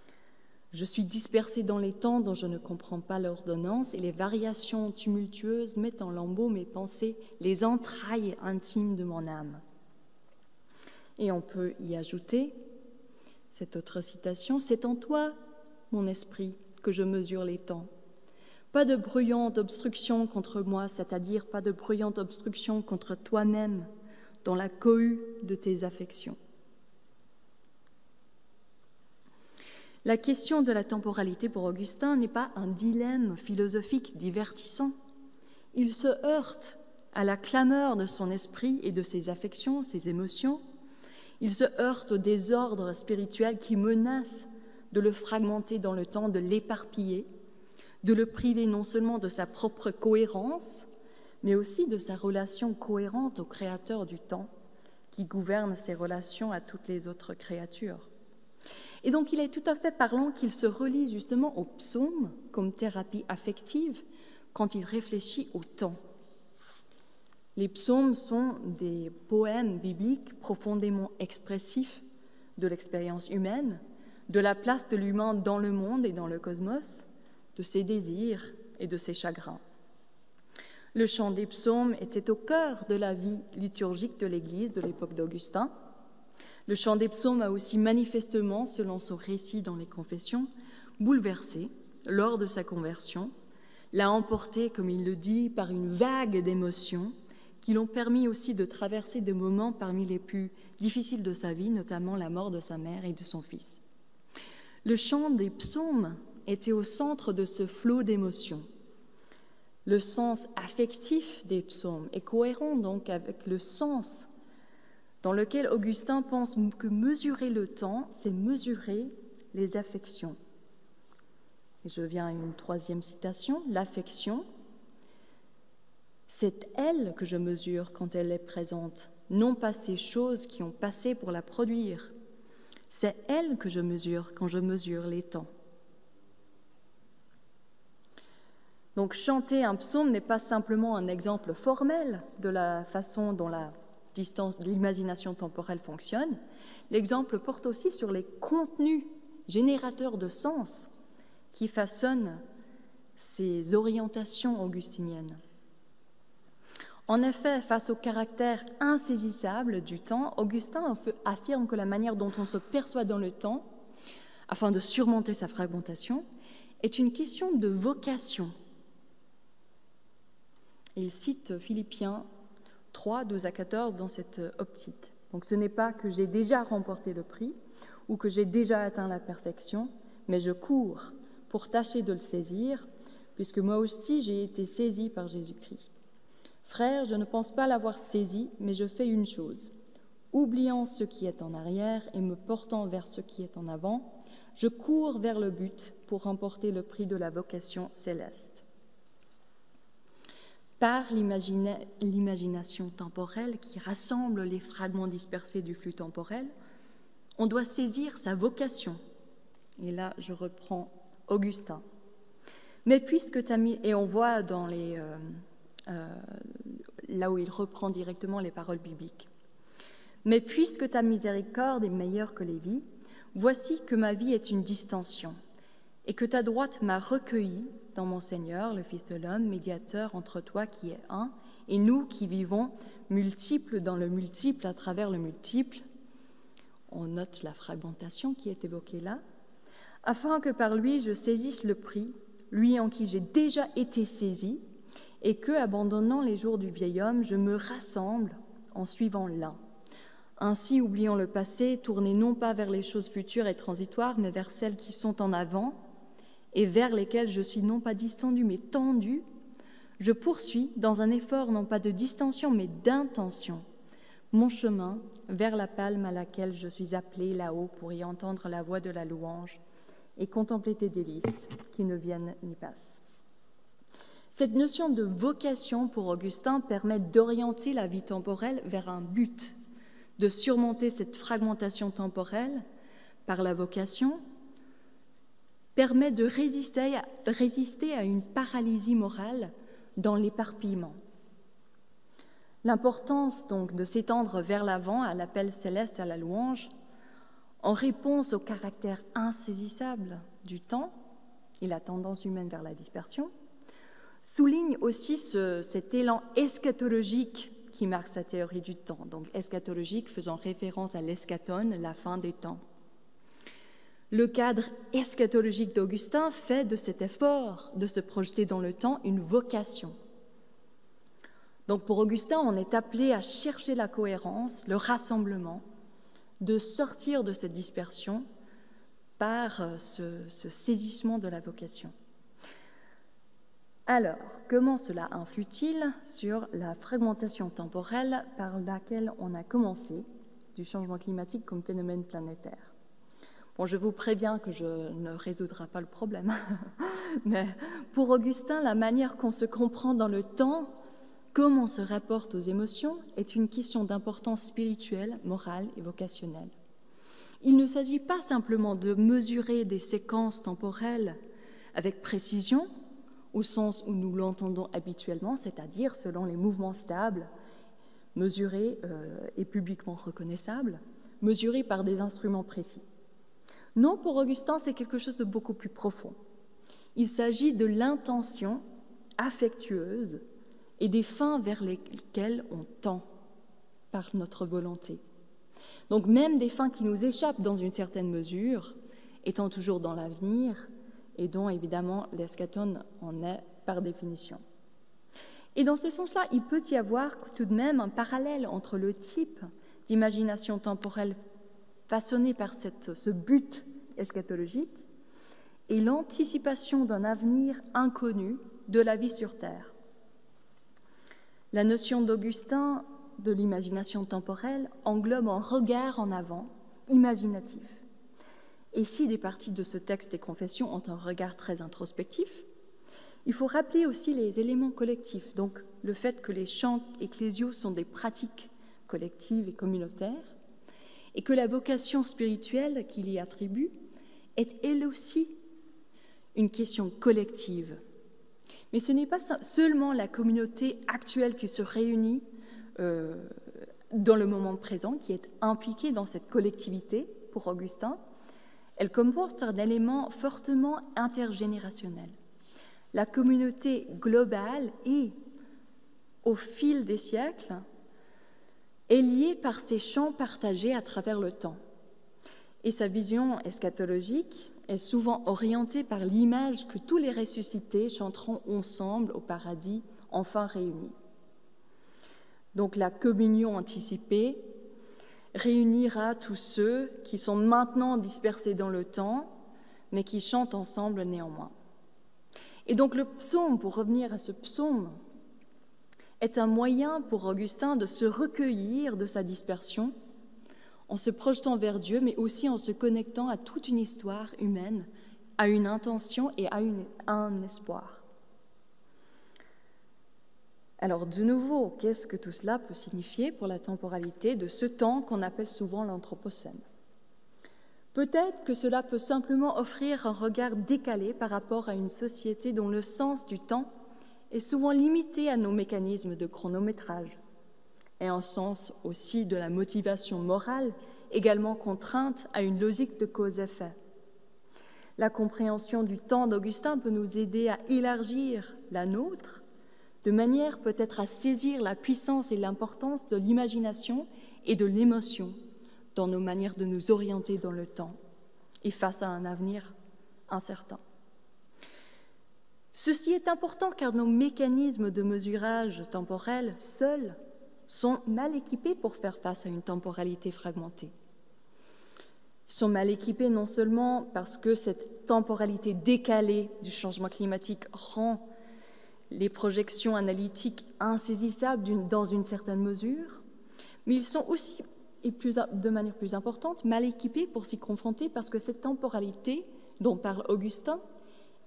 « Je suis dispersé dans les temps dont je ne comprends pas l'ordonnance et les variations tumultueuses mettent en lambeaux mes pensées, les entrailles intimes de mon âme. » Et on peut y ajouter cette autre citation, « C'est en toi, mon esprit, que je mesure les temps. Pas de bruyante obstruction contre moi, c'est-à-dire pas de bruyante obstruction contre toi-même dans la cohue de tes affections. » La question de la temporalité pour Augustin n'est pas un dilemme philosophique divertissant. Il se heurte à la clameur de son esprit et de ses affections, ses émotions. Il se heurte au désordre spirituel qui menace de le fragmenter dans le temps, de l'éparpiller, de le priver non seulement de sa propre cohérence, mais aussi de sa relation cohérente au Créateur du temps, qui gouverne ses relations à toutes les autres créatures. Et donc il est tout à fait parlant qu'il se relie justement au psaume comme thérapie affective quand il réfléchit au temps. Les psaumes sont des poèmes bibliques profondément expressifs de l'expérience humaine, de la place de l'humain dans le monde et dans le cosmos, de ses désirs et de ses chagrins. Le chant des psaumes était au cœur de la vie liturgique de l'Église de l'époque d'Augustin. Le chant des psaumes a aussi manifestement, selon son récit dans les Confessions, bouleversé lors de sa conversion, l'a emporté, comme il le dit, par une vague d'émotions qui l'ont permis aussi de traverser des moments parmi les plus difficiles de sa vie, notamment la mort de sa mère et de son fils. Le chant des psaumes était au centre de ce flot d'émotions. Le sens affectif des psaumes est cohérent donc avec le sens dans lequel Augustin pense que mesurer le temps, c'est mesurer les affections. Et je viens à une troisième citation. L'affection, c'est elle que je mesure quand elle est présente, non pas ces choses qui ont passé pour la produire. C'est elle que je mesure quand je mesure les temps. Donc chanter un psaume n'est pas simplement un exemple formel de la façon dont la distance de l'imagination temporelle fonctionne. L'exemple porte aussi sur les contenus générateurs de sens qui façonnent ces orientations augustiniennes. En effet, face au caractère insaisissable du temps, Augustin affirme que la manière dont on se perçoit dans le temps, afin de surmonter sa fragmentation, est une question de vocation. Il cite Philippiens 3, 12 à 14 dans cette optique. Donc ce n'est pas que j'ai déjà remporté le prix ou que j'ai déjà atteint la perfection, mais je cours pour tâcher de le saisir, puisque moi aussi j'ai été saisi par Jésus-Christ. Frères, je ne pense pas l'avoir saisi, mais je fais une chose. Oubliant ce qui est en arrière et me portant vers ce qui est en avant, je cours vers le but pour remporter le prix de la vocation céleste. Par l'imagination temporelle qui rassemble les fragments dispersés du flux temporel, on doit saisir sa vocation. Et là, je reprends Augustin. Mais puisque tu as mis, et on voit dans les, là où il reprend directement les paroles bibliques. Mais puisque ta miséricorde est meilleure que les vies, voici que ma vie est une distension. et que ta droite m'a recueilli dans mon Seigneur, le Fils de l'homme, médiateur entre toi qui es un, et nous qui vivons multiples dans le multiple à travers le multiple. On note la fragmentation qui est évoquée là, afin que par lui je saisisse le prix, lui en qui j'ai déjà été saisi, et que, abandonnant les jours du vieil homme, je me rassemble en suivant l'un. Ainsi, oubliant le passé, tournez non pas vers les choses futures et transitoires, mais vers celles qui sont en avant, et vers lesquelles je suis non pas distendu, mais tendu, je poursuis dans un effort non pas de distension, mais d'intention, mon chemin vers la palme à laquelle je suis appelé là-haut pour y entendre la voix de la louange et contempler tes délices qui ne viennent ni passent. Cette notion de vocation pour Augustin permet d'orienter la vie temporelle vers un but, de surmonter cette fragmentation temporelle par la vocation, permet de résister à une paralysie morale dans l'éparpillement. L'importance donc de s'étendre vers l'avant à l'appel céleste à la louange, en réponse au caractère insaisissable du temps et la tendance humaine vers la dispersion, souligne aussi cet élan eschatologique qui marque sa théorie du temps, donc eschatologique faisant référence à l'eschaton, la fin des temps. Le cadre eschatologique d'Augustin fait de cet effort de se projeter dans le temps une vocation. Donc pour Augustin, on est appelé à chercher la cohérence, le rassemblement, de sortir de cette dispersion par ce saisissement de la vocation. Alors, comment cela influe-t-il sur la fragmentation temporelle par laquelle on a commencé du changement climatique comme phénomène planétaire ? Bon, je vous préviens que je ne résoudrai pas le problème, mais pour Augustin, la manière qu'on se comprend dans le temps, comment on se rapporte aux émotions, est une question d'importance spirituelle, morale et vocationnelle. Il ne s'agit pas simplement de mesurer des séquences temporelles avec précision, au sens où nous l'entendons habituellement, c'est-à-dire selon les mouvements stables, mesurés et publiquement reconnaissables, mesurés par des instruments précis. Non, pour Augustin, c'est quelque chose de beaucoup plus profond. Il s'agit de l'intention affectueuse et des fins vers lesquelles on tend par notre volonté. Donc même des fins qui nous échappent dans une certaine mesure, étant toujours dans l'avenir, et dont évidemment l'eschaton en est par définition. Et dans ce sens-là, il peut y avoir tout de même un parallèle entre le type d'imagination temporelle façonnée par ce but eschatologique et l'anticipation d'un avenir inconnu de la vie sur Terre. La notion d'Augustin de l'imagination temporelle englobe un regard en avant, imaginatif. Et si des parties de ce texte et confessions ont un regard très introspectif, il faut rappeler aussi les éléments collectifs, donc le fait que les chants ecclésiaux sont des pratiques collectives et communautaires, et que la vocation spirituelle qu'il y attribue est elle aussi une question collective. Mais ce n'est pas seulement la communauté actuelle qui se réunit dans le moment présent, qui est impliquée dans cette collectivité pour Augustin. Elle comporte un élément fortement intergénérationnel. La communauté globale est, au fil des siècles, est liée par ces champs partagés à travers le temps. Et sa vision eschatologique est souvent orientée par l'image que tous les ressuscités chanteront ensemble au paradis, enfin réunis. Donc la communion anticipée réunira tous ceux qui sont maintenant dispersés dans le temps, mais qui chantent ensemble néanmoins. Et donc le psaume, pour revenir à ce psaume, est un moyen pour Augustin de se recueillir de sa dispersion, en se projetant vers Dieu, mais aussi en se connectant à toute une histoire humaine, à une intention et à un espoir. Alors de nouveau, qu'est-ce que tout cela peut signifier pour la temporalité de ce temps qu'on appelle souvent l'Anthropocène ? Peut-être que cela peut simplement offrir un regard décalé par rapport à une société dont le sens du temps est souvent limité à nos mécanismes de chronométrage, et un sens aussi de la motivation morale également contrainte à une logique de cause-effet. La compréhension du temps d'Augustin peut nous aider à élargir la nôtre, de manière peut-être à saisir la puissance et l'importance de l'imagination et de l'émotion dans nos manières de nous orienter dans le temps et face à un avenir incertain. Ceci est important car nos mécanismes de mesurage temporel seuls sont mal équipés pour faire face à une temporalité fragmentée. Ils sont mal équipés non seulement parce que cette temporalité décalée du changement climatique rend les projections analytiques insaisissables dans une certaine mesure, mais ils sont aussi, et de manière plus importante, mal équipés pour s'y confronter parce que cette temporalité dont parle Augustin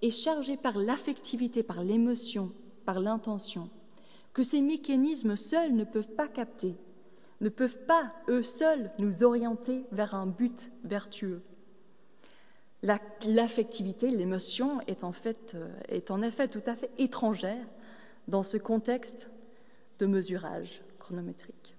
est chargée par l'affectivité, par l'émotion, par l'intention, que ces mécanismes seuls ne peuvent pas capter, ne peuvent pas, eux seuls, nous orienter vers un but vertueux. L'affectivité, l'émotion est en effet tout à fait étrangère dans ce contexte de mesurage chronométrique.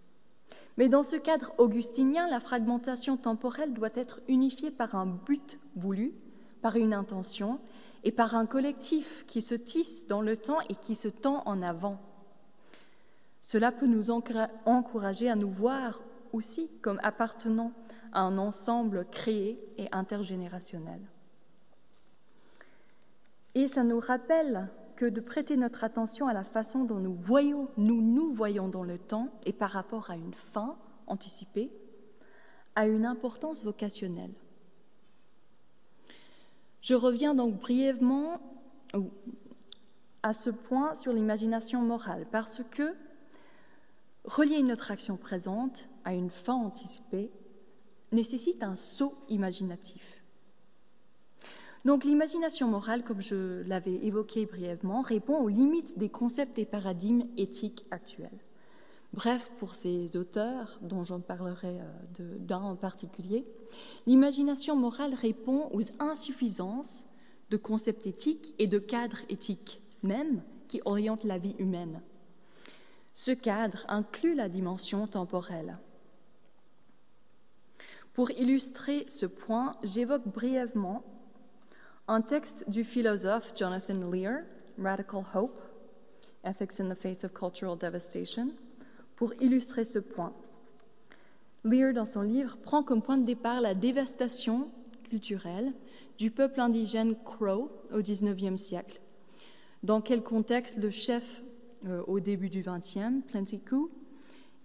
Mais dans ce cadre augustinien, la fragmentation temporelle doit être unifiée par un but voulu, par une intention et par un collectif qui se tisse dans le temps et qui se tend en avant. Cela peut nous encourager à nous voir aussi comme appartenant à un ensemble créé et intergénérationnel. Et ça nous rappelle que de prêter notre attention à la façon dont nous voyons dans le temps et par rapport à une fin anticipée a une importance vocationnelle. Je reviens donc brièvement à ce point sur l'imagination morale, parce que relier notre action présente à une fin anticipée nécessite un saut imaginatif. Donc l'imagination morale, comme je l'avais évoqué brièvement, répond aux limites des concepts et paradigmes éthiques actuels. Bref, pour ces auteurs, dont j'en parlerai d'un en particulier, l'imagination morale répond aux insuffisances de concepts éthiques et de cadres éthiques même qui orientent la vie humaine. Ce cadre inclut la dimension temporelle. Pour illustrer ce point, j'évoque brièvement un texte du philosophe Jonathan Lear, Radical Hope, Ethics in the Face of Cultural Devastation. Pour illustrer ce point, Lear, dans son livre, prend comme point de départ la dévastation culturelle du peuple indigène Crow au XIXe siècle. Dans quel contexte le chef, au début du XXe, Plenty-Coups,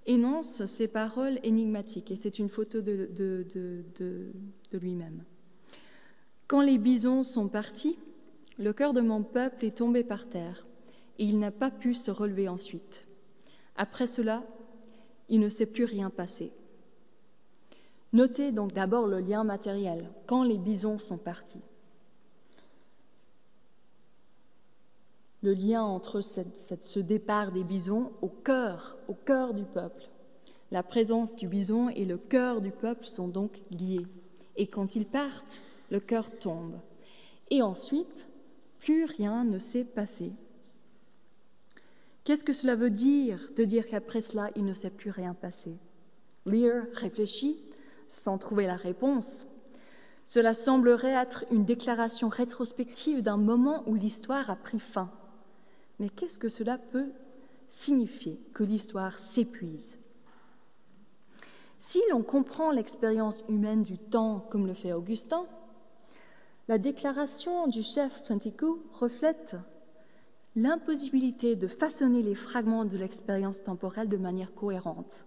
énonce ces paroles énigmatiques, et c'est une photo de lui-même. « Quand les bisons sont partis, le cœur de mon peuple est tombé par terre, et il n'a pas pu se relever ensuite. Après cela, il ne s'est plus rien passé. » Notez donc d'abord le lien matériel, quand les bisons sont partis. Le lien entre ce départ des bisons au cœur du peuple. La présence du bison et le cœur du peuple sont donc liés. Et quand ils partent, le cœur tombe. Et ensuite, plus rien ne s'est passé. Qu'est-ce que cela veut dire de dire qu'après cela, il ne s'est plus rien passé? Lear réfléchit sans trouver la réponse. Cela semblerait être une déclaration rétrospective d'un moment où l'histoire a pris fin. Mais qu'est-ce que cela peut signifier que l'histoire s'épuise? Si l'on comprend l'expérience humaine du temps comme le fait Augustin, la déclaration du chef Plenty-Coups reflète l'impossibilité de façonner les fragments de l'expérience temporelle de manière cohérente.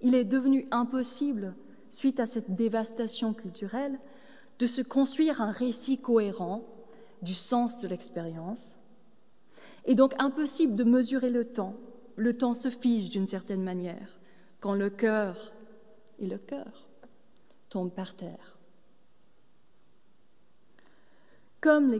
Il est devenu impossible, suite à cette dévastation culturelle, de se construire un récit cohérent du sens de l'expérience, et donc impossible de mesurer le temps. Le temps se fige d'une certaine manière, quand le cœur tombent par terre. Comme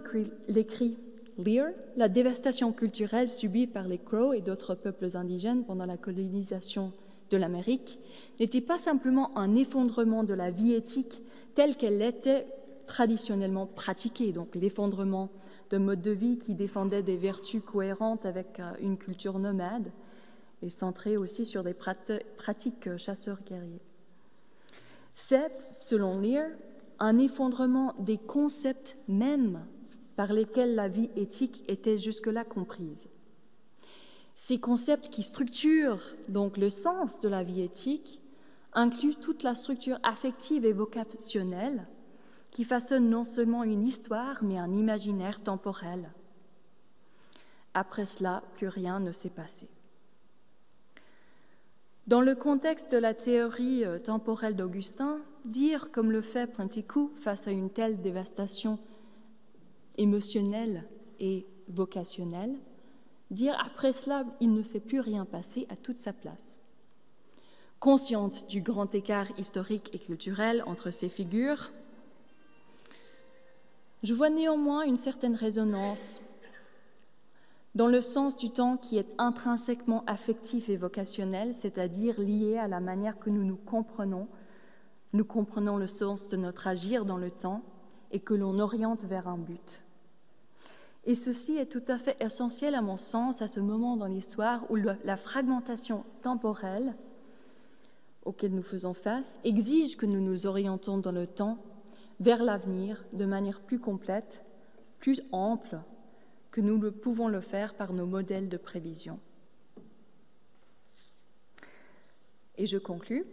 l'écrit Lear, la dévastation culturelle subie par les Crows et d'autres peuples indigènes pendant la colonisation de l'Amérique n'était pas simplement un effondrement de la vie éthique telle qu'elle était traditionnellement pratiquée, donc l'effondrement de modes de vie qui défendaient des vertus cohérentes avec une culture nomade et centrée aussi sur des pratiques chasseurs-guerriers. C'est, selon Lear, un effondrement des concepts mêmes par lesquels la vie éthique était jusque-là comprise. Ces concepts qui structurent donc le sens de la vie éthique incluent toute la structure affective et vocationnelle qui façonne non seulement une histoire, mais un imaginaire temporel. Après cela, plus rien ne s'est passé. Dans le contexte de la théorie temporelle d'Augustin, dire comme le fait Printicou face à une telle dévastation émotionnelle et vocationnelle, dire après cela, il ne s'est plus rien passé à toute sa place. Consciente du grand écart historique et culturel entre ces figures, je vois néanmoins une certaine résonance dans le sens du temps qui est intrinsèquement affectif et vocationnel, c'est-à-dire lié à la manière que nous comprenons le sens de notre agir dans le temps et que l'on oriente vers un but. Et ceci est tout à fait essentiel à mon sens à ce moment dans l'histoire où la fragmentation temporelle auquel nous faisons face exige que nous nous orientons dans le temps vers l'avenir de manière plus complète, plus ample que nous ne pouvons le faire par nos modèles de prévision. Et je conclus.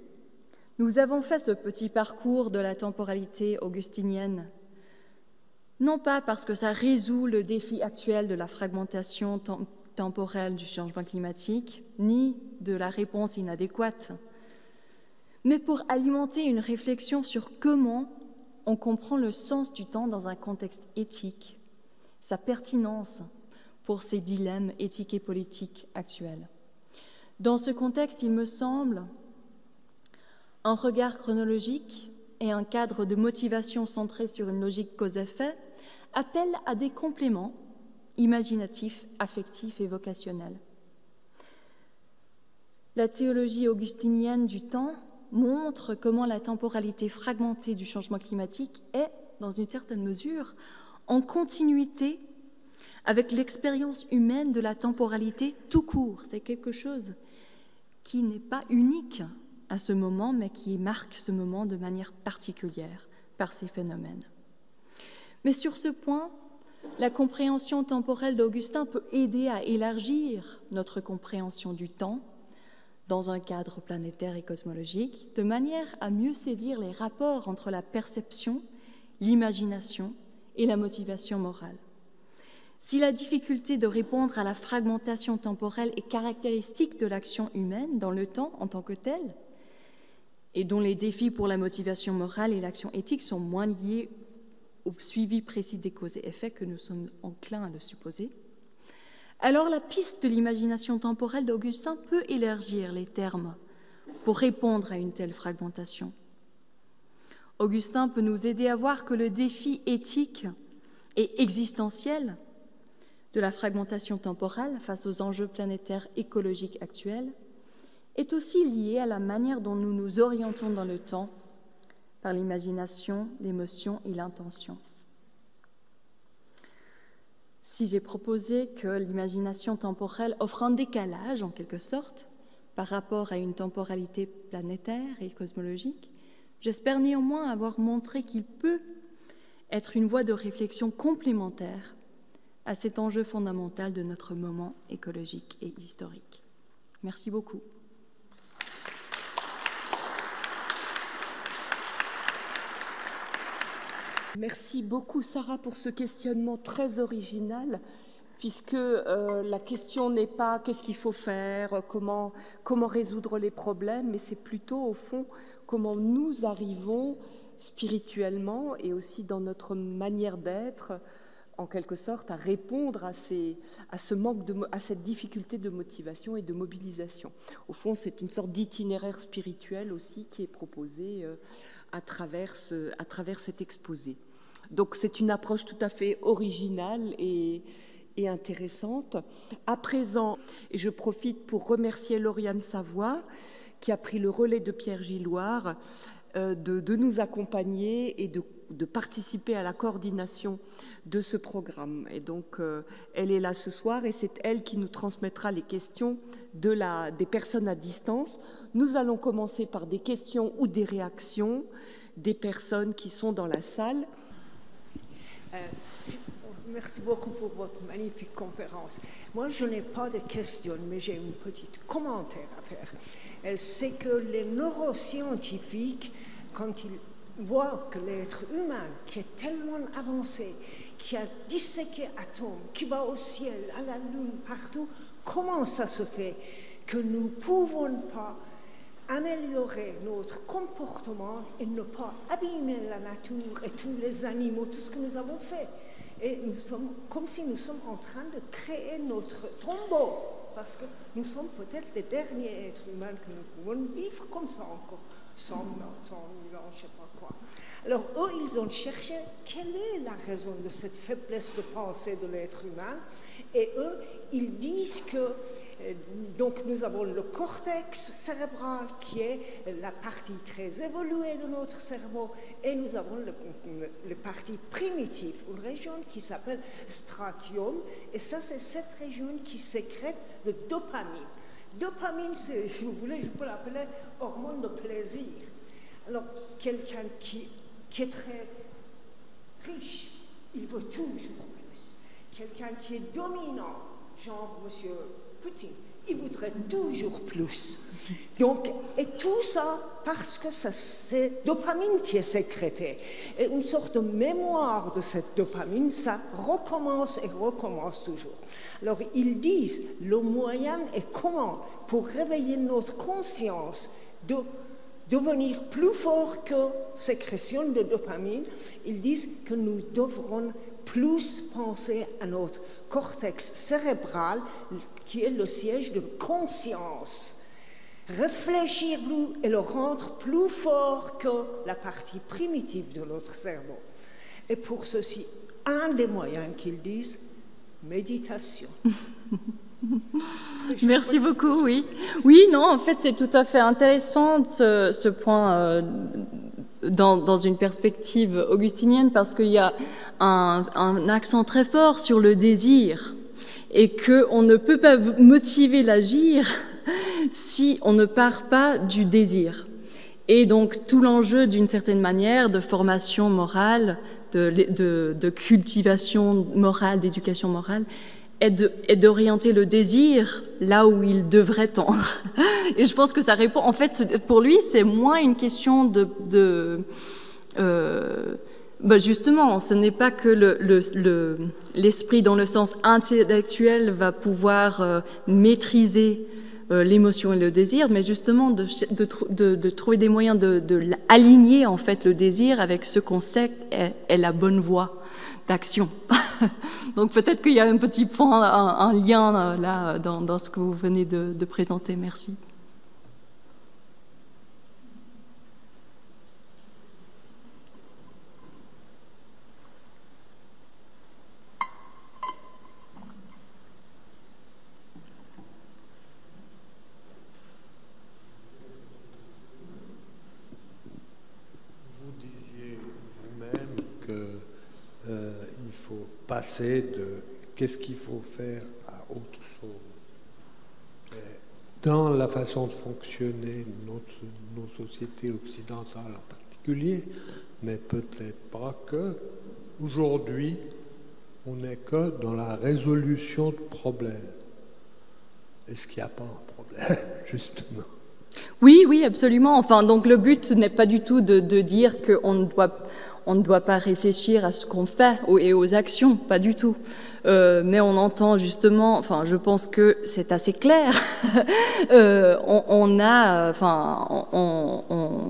Nous avons fait ce petit parcours de la temporalité augustinienne, non pas parce que ça résout le défi actuel de la fragmentation temporelle du changement climatique, ni de la réponse inadéquate, mais pour alimenter une réflexion sur comment on comprend le sens du temps dans un contexte éthique, sa pertinence pour ces dilemmes éthiques et politiques actuels. Dans ce contexte, il me semble, un regard chronologique et un cadre de motivation centré sur une logique cause-effet appellent à des compléments imaginatifs, affectifs et vocationnels. La théologie augustinienne du temps montre comment la temporalité fragmentée du changement climatique est, dans une certaine mesure, en continuité avec l'expérience humaine de la temporalité tout court. C'est quelque chose qui n'est pas unique à ce moment, mais qui marque ce moment de manière particulière par ces phénomènes. Mais sur ce point, la compréhension temporelle d'Augustin peut aider à élargir notre compréhension du temps dans un cadre planétaire et cosmologique, de manière à mieux saisir les rapports entre la perception, l'imagination et la motivation morale. Si la difficulté de répondre à la fragmentation temporelle est caractéristique de l'action humaine dans le temps en tant que telle, et dont les défis pour la motivation morale et l'action éthique sont moins liés au suivi précis des causes et effets que nous sommes enclins à le supposer, alors la piste de l'imagination temporelle d'Augustin peut élargir les termes pour répondre à une telle fragmentation. Augustin peut nous aider à voir que le défi éthique et existentiel de la fragmentation temporelle face aux enjeux planétaires écologiques actuels est aussi lié à la manière dont nous nous orientons dans le temps par l'imagination, l'émotion et l'intention. Si j'ai proposé que l'imagination temporelle offre un décalage, en quelque sorte, par rapport à une temporalité planétaire et cosmologique, j'espère néanmoins avoir montré qu'il peut être une voie de réflexion complémentaire à cet enjeu fondamental de notre moment écologique et historique. Merci beaucoup. Merci beaucoup, Sarah, pour ce questionnement très original, puisque la question n'est pas qu'est-ce qu'il faut faire, comment résoudre les problèmes, mais c'est plutôt, au fond, comment nous arrivons spirituellement et aussi dans notre manière d'être, en quelque sorte, à répondre à ce manque à cette difficulté de motivation et de mobilisation. Au fond, c'est une sorte d'itinéraire spirituel aussi qui est proposé à travers cet exposé. Donc c'est une approche tout à fait originale et intéressante. À présent, et je profite pour remercier Lauriane Savoie, qui a pris le relais de Pierre Gilloire, de nous accompagner et de participer à la coordination de ce programme. Et donc, elle est là ce soir et c'est elle qui nous transmettra les questions des personnes à distance. Nous allons commencer par des questions ou des réactions des personnes qui sont dans la salle. Merci beaucoup pour votre magnifique conférence. Moi, je n'ai pas de questions, mais j'ai un petit commentaire à faire. C'est que les neuroscientifiques, quand ils voient que l'être humain, qui est tellement avancé, qui a disséqué atomes, qui va au ciel, à la lune, partout, comment ça se fait que nous ne pouvons pas améliorer notre comportement et ne pas abîmer la nature et tous les animaux, tout ce que nous avons fait. Et nous sommes comme si nous sommes en train de créer notre tombeau, parce que nous sommes peut-être les derniers êtres humains que nous pouvons vivre comme ça encore, 100 000 ans, je ne sais pas quoi. Alors eux, ils ont cherché quelle est la raison de cette faiblesse de pensée de l'être humain, et eux, ils disent que donc nous avons le cortex cérébral qui est la partie très évoluée de notre cerveau, et nous avons le partie primitive, une région qui s'appelle stratium, et ça c'est cette région qui sécrète le dopamine. Dopamine, si vous voulez, je peux l'appeler hormone de plaisir. Alors quelqu'un qui est très riche, il veut toujours plus. Quelqu'un qui est dominant, genre monsieur Poutine, il voudrait toujours plus. Donc, et tout ça parce que c'est dopamine qui est sécrétée. Et une sorte de mémoire de cette dopamine, ça recommence et recommence toujours. Alors, ils disent, le moyen est comment pour réveiller notre conscience de devenir plus fort que sécrétion de dopamine. Ils disent que nous devrons plus penser à notre cortex cérébral, qui est le siège de conscience. Réfléchir plus et le rendre plus fort que la partie primitive de notre cerveau. Et pour ceci, un des moyens qu'ils disent, méditation. Merci beaucoup, oui. Oui, non, en fait, c'est tout à fait intéressant ce point dans une perspective augustinienne, parce qu'il y a un accent très fort sur le désir et qu'on ne peut pas motiver l'agir si on ne part pas du désir. Et donc, tout l'enjeu, d'une certaine manière, de formation morale, de cultivation morale, d'éducation morale, est d'orienter le désir là où il devrait tendre. Et je pense que ça répond... En fait, pour lui, c'est moins une question justement, ce n'est pas que l'esprit dans le sens intellectuel va pouvoir maîtriser l'émotion et le désir, mais justement de trouver des moyens de aligner en fait le désir avec ce qu'on sait est la bonne voie d'action. Donc peut-être qu'il y a un petit point, un lien là dans ce que vous venez de présenter. Merci. Il faut passer de qu'est-ce qu'il faut faire à autre chose. Dans la façon de fonctionner nos sociétés occidentales en particulier, mais peut-être pas que, aujourd'hui, on n'est que dans la résolution de problèmes. Est-ce qu'il n'y a pas un problème, justement ? Oui, oui, absolument. Enfin, donc le but n'est pas du tout de dire qu'on ne doit pas réfléchir à ce qu'on fait et aux actions, pas du tout. Mais on entend justement, enfin, je pense que c'est assez clair.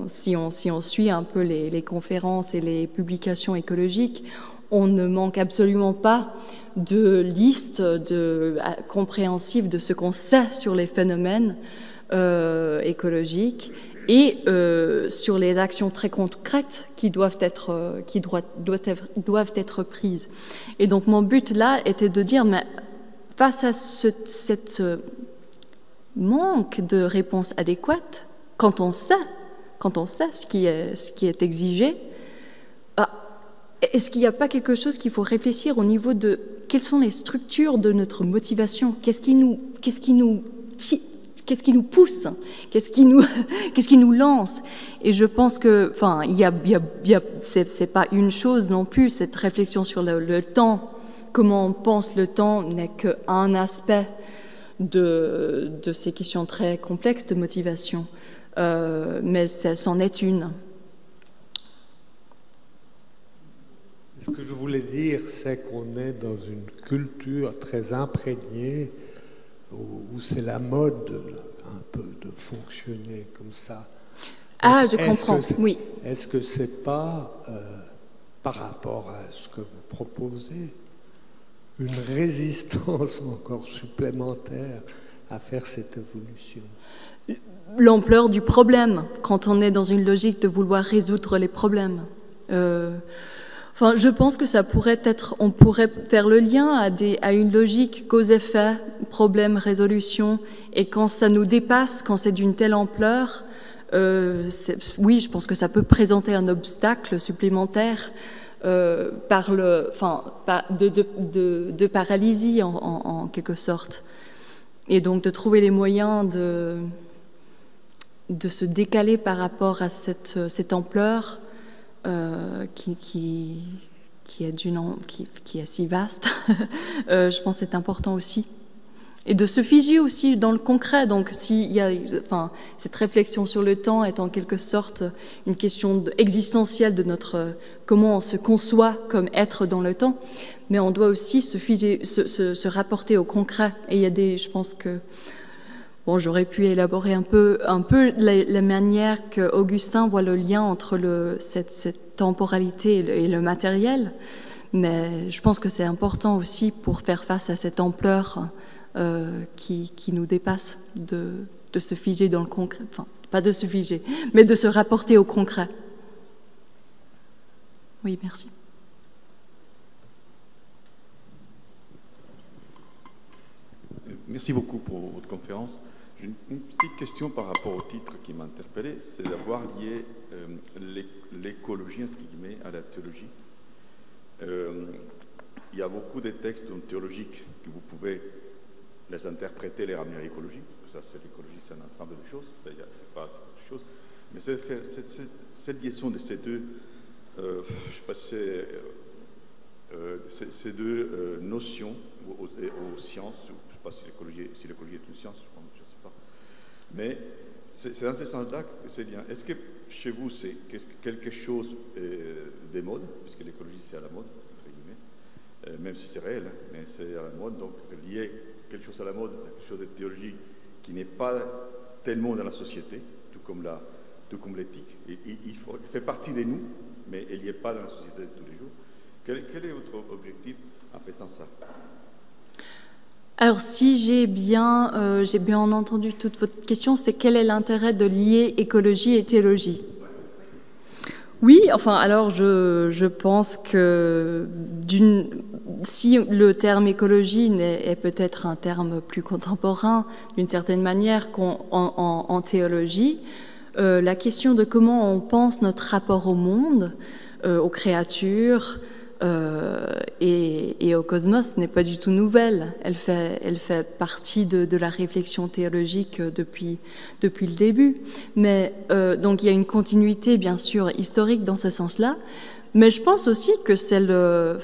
Si on suit un peu les conférences et les publications écologiques, on ne manque absolument pas de listes compréhensives de ce qu'on sait sur les phénomènes écologiques et sur les actions très concrètes qui doivent être prises. Et donc mon but là était de dire, mais face à cette manque de réponse adéquate, quand on sait ce qui est exigé, est-ce qu'il n'y a pas quelque chose qu'il faut réfléchir au niveau de quelles sont les structures de notre motivation, qu'est-ce qu'est-ce qui nous pousse, qu'est-ce qui nous lance. Et je pense que, enfin, c'est pas une chose non plus, cette réflexion sur le temps, comment on pense le temps n'est qu'un aspect de ces questions très complexes de motivation, mais c'en est une. Ce que je voulais dire, c'est qu'on est dans une culture très imprégnée où c'est la mode un peu de fonctionner comme ça. Ah, je comprends, oui. Est-ce que c'est pas, par rapport à ce que vous proposez, une résistance encore supplémentaire à faire cette évolution? L'ampleur du problème, quand on est dans une logique de vouloir résoudre les problèmes. Enfin, je pense que ça pourrait être, on pourrait faire le lien à une logique cause-effet, problème-résolution, et quand ça nous dépasse, quand c'est d'une telle ampleur, oui, je pense que ça peut présenter un obstacle supplémentaire de paralysie en quelque sorte, et donc de trouver les moyens de se décaler par rapport à cette ampleur. Qui est si vaste, je pense que c'est important aussi. Et de se figer aussi dans le concret. Donc, cette réflexion sur le temps est en quelque sorte une question existentielle de comment on se conçoit comme être dans le temps. Mais on doit aussi se figer, se rapporter au concret. Et il y a je pense que bon, j'aurais pu élaborer un peu la manière que Augustin voit le lien entre cette temporalité et le matériel, mais je pense que c'est important aussi pour faire face à cette ampleur qui nous dépasse, de se figer dans le concret, enfin, pas de se figer, mais de se rapporter au concret. Oui, merci. Merci beaucoup pour votre conférence. J'ai une petite question par rapport au titre qui m'a interpellé, c'est d'avoir lié l'écologie, entre guillemets, à la théologie. Il y a beaucoup de textes théologiques que vous pouvez les interpréter, les ramener à l'écologie. Ça, c'est l'écologie, c'est un ensemble de choses, c'est pas quelque chose. Mais cette liaison de ces deux, je sais pas si ces deux notions aux sciences, je ne sais pas si l'écologie est une science, je ne sais pas. Mais c'est dans ce sens-là que c'est bien. Est-ce que chez vous, c'est quelque chose des modes, puisque l'écologie, c'est à la mode, entre guillemets, même si c'est réel, hein, mais c'est à la mode, donc lier quelque chose à la mode, quelque chose de théologie qui n'est pas tellement dans la société, tout comme l'éthique. Il fait partie de nous, mais il n'y est pas dans la société de tous les jours. Quel est votre objectif en faisant ça? Alors, si j'ai bien entendu toute votre question, c'est quel est l'intérêt de lier écologie et théologie? Oui, enfin, alors je pense que si le terme écologie est peut-être un terme plus contemporain, d'une certaine manière, qu'en théologie, la question de comment on pense notre rapport au monde, aux créatures, et au cosmos n'est pas du tout nouvelle. Elle fait partie de la réflexion théologique depuis le début. Mais donc il y a une continuité bien sûr historique dans ce sens-là. Mais je pense aussi que c'est la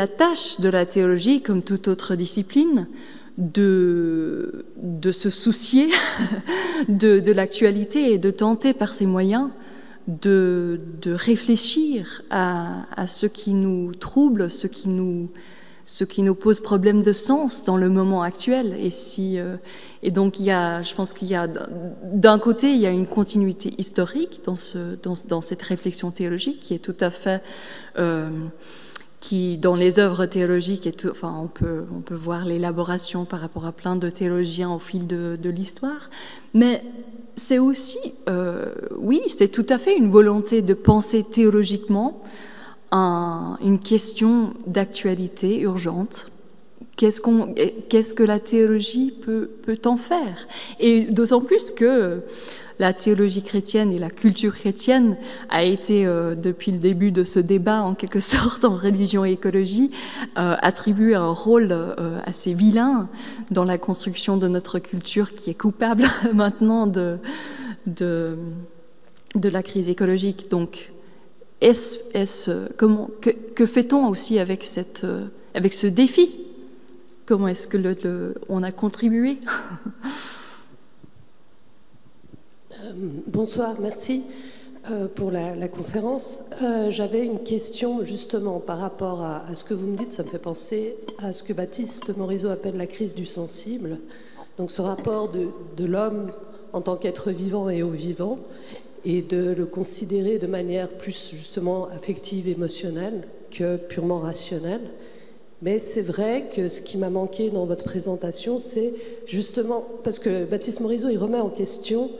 tâche de la théologie, comme toute autre discipline, de se soucier de l'actualité et de tenter par ses moyens de réfléchir à ce qui nous trouble, ce qui nous pose problème de sens dans le moment actuel. Et donc, je pense qu'il y a, d'un côté, il y a une continuité historique dans cette réflexion théologique qui est tout à fait, qui dans les œuvres théologiques, on peut voir l'élaboration par rapport à plein de théologiens au fil de l'histoire, mais c'est aussi, oui, c'est tout à fait une volonté de penser théologiquement une question d'actualité urgente. Qu'est-ce que la théologie peut en faire? Et d'autant plus que la théologie chrétienne et la culture chrétienne a été, depuis le début de ce débat, en quelque sorte, en religion et écologie, attribué un rôle assez vilain dans la construction de notre culture qui est coupable maintenant de la crise écologique. Donc, que fait-on aussi avec ce défi? Comment est-ce que on a contribué? Bonsoir, merci pour la conférence. J'avais une question justement par rapport à ce que vous me dites. Ça me fait penser à ce que Baptiste Morisot appelle la crise du sensible. Donc ce rapport de l'homme en tant qu'être vivant et au vivant, et de le considérer de manière plus justement affective, émotionnelle que purement rationnelle. Mais c'est vrai que ce qui m'a manqué dans votre présentation, c'est justement, parce que Baptiste Morisot, il remet en question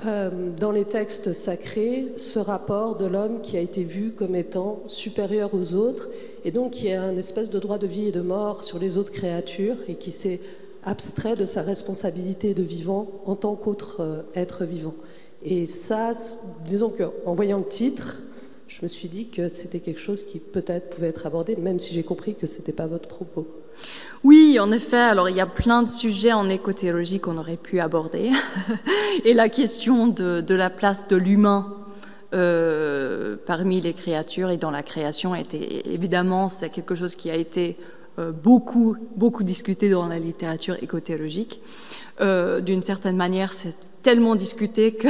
dans les textes sacrés ce rapport de l'homme qui a été vu comme étant supérieur aux autres, et donc qui a un espèce de droit de vie et de mort sur les autres créatures, et qui s'est abstrait de sa responsabilité de vivant en tant qu'autre être vivant. Et ça, disons qu'en voyant le titre, je me suis dit que c'était quelque chose qui peut-être pouvait être abordé, même si j'ai compris que ce n'était pas votre propos. Oui, en effet. Alors, il y a plein de sujets en écothéologie qu'on aurait pu aborder. Et la question de la place de l'humain parmi les créatures et dans la création était évidemment, c'est quelque chose qui a été beaucoup discuté dans la littérature écothéologique. D'une certaine manière, c'est tellement discuté que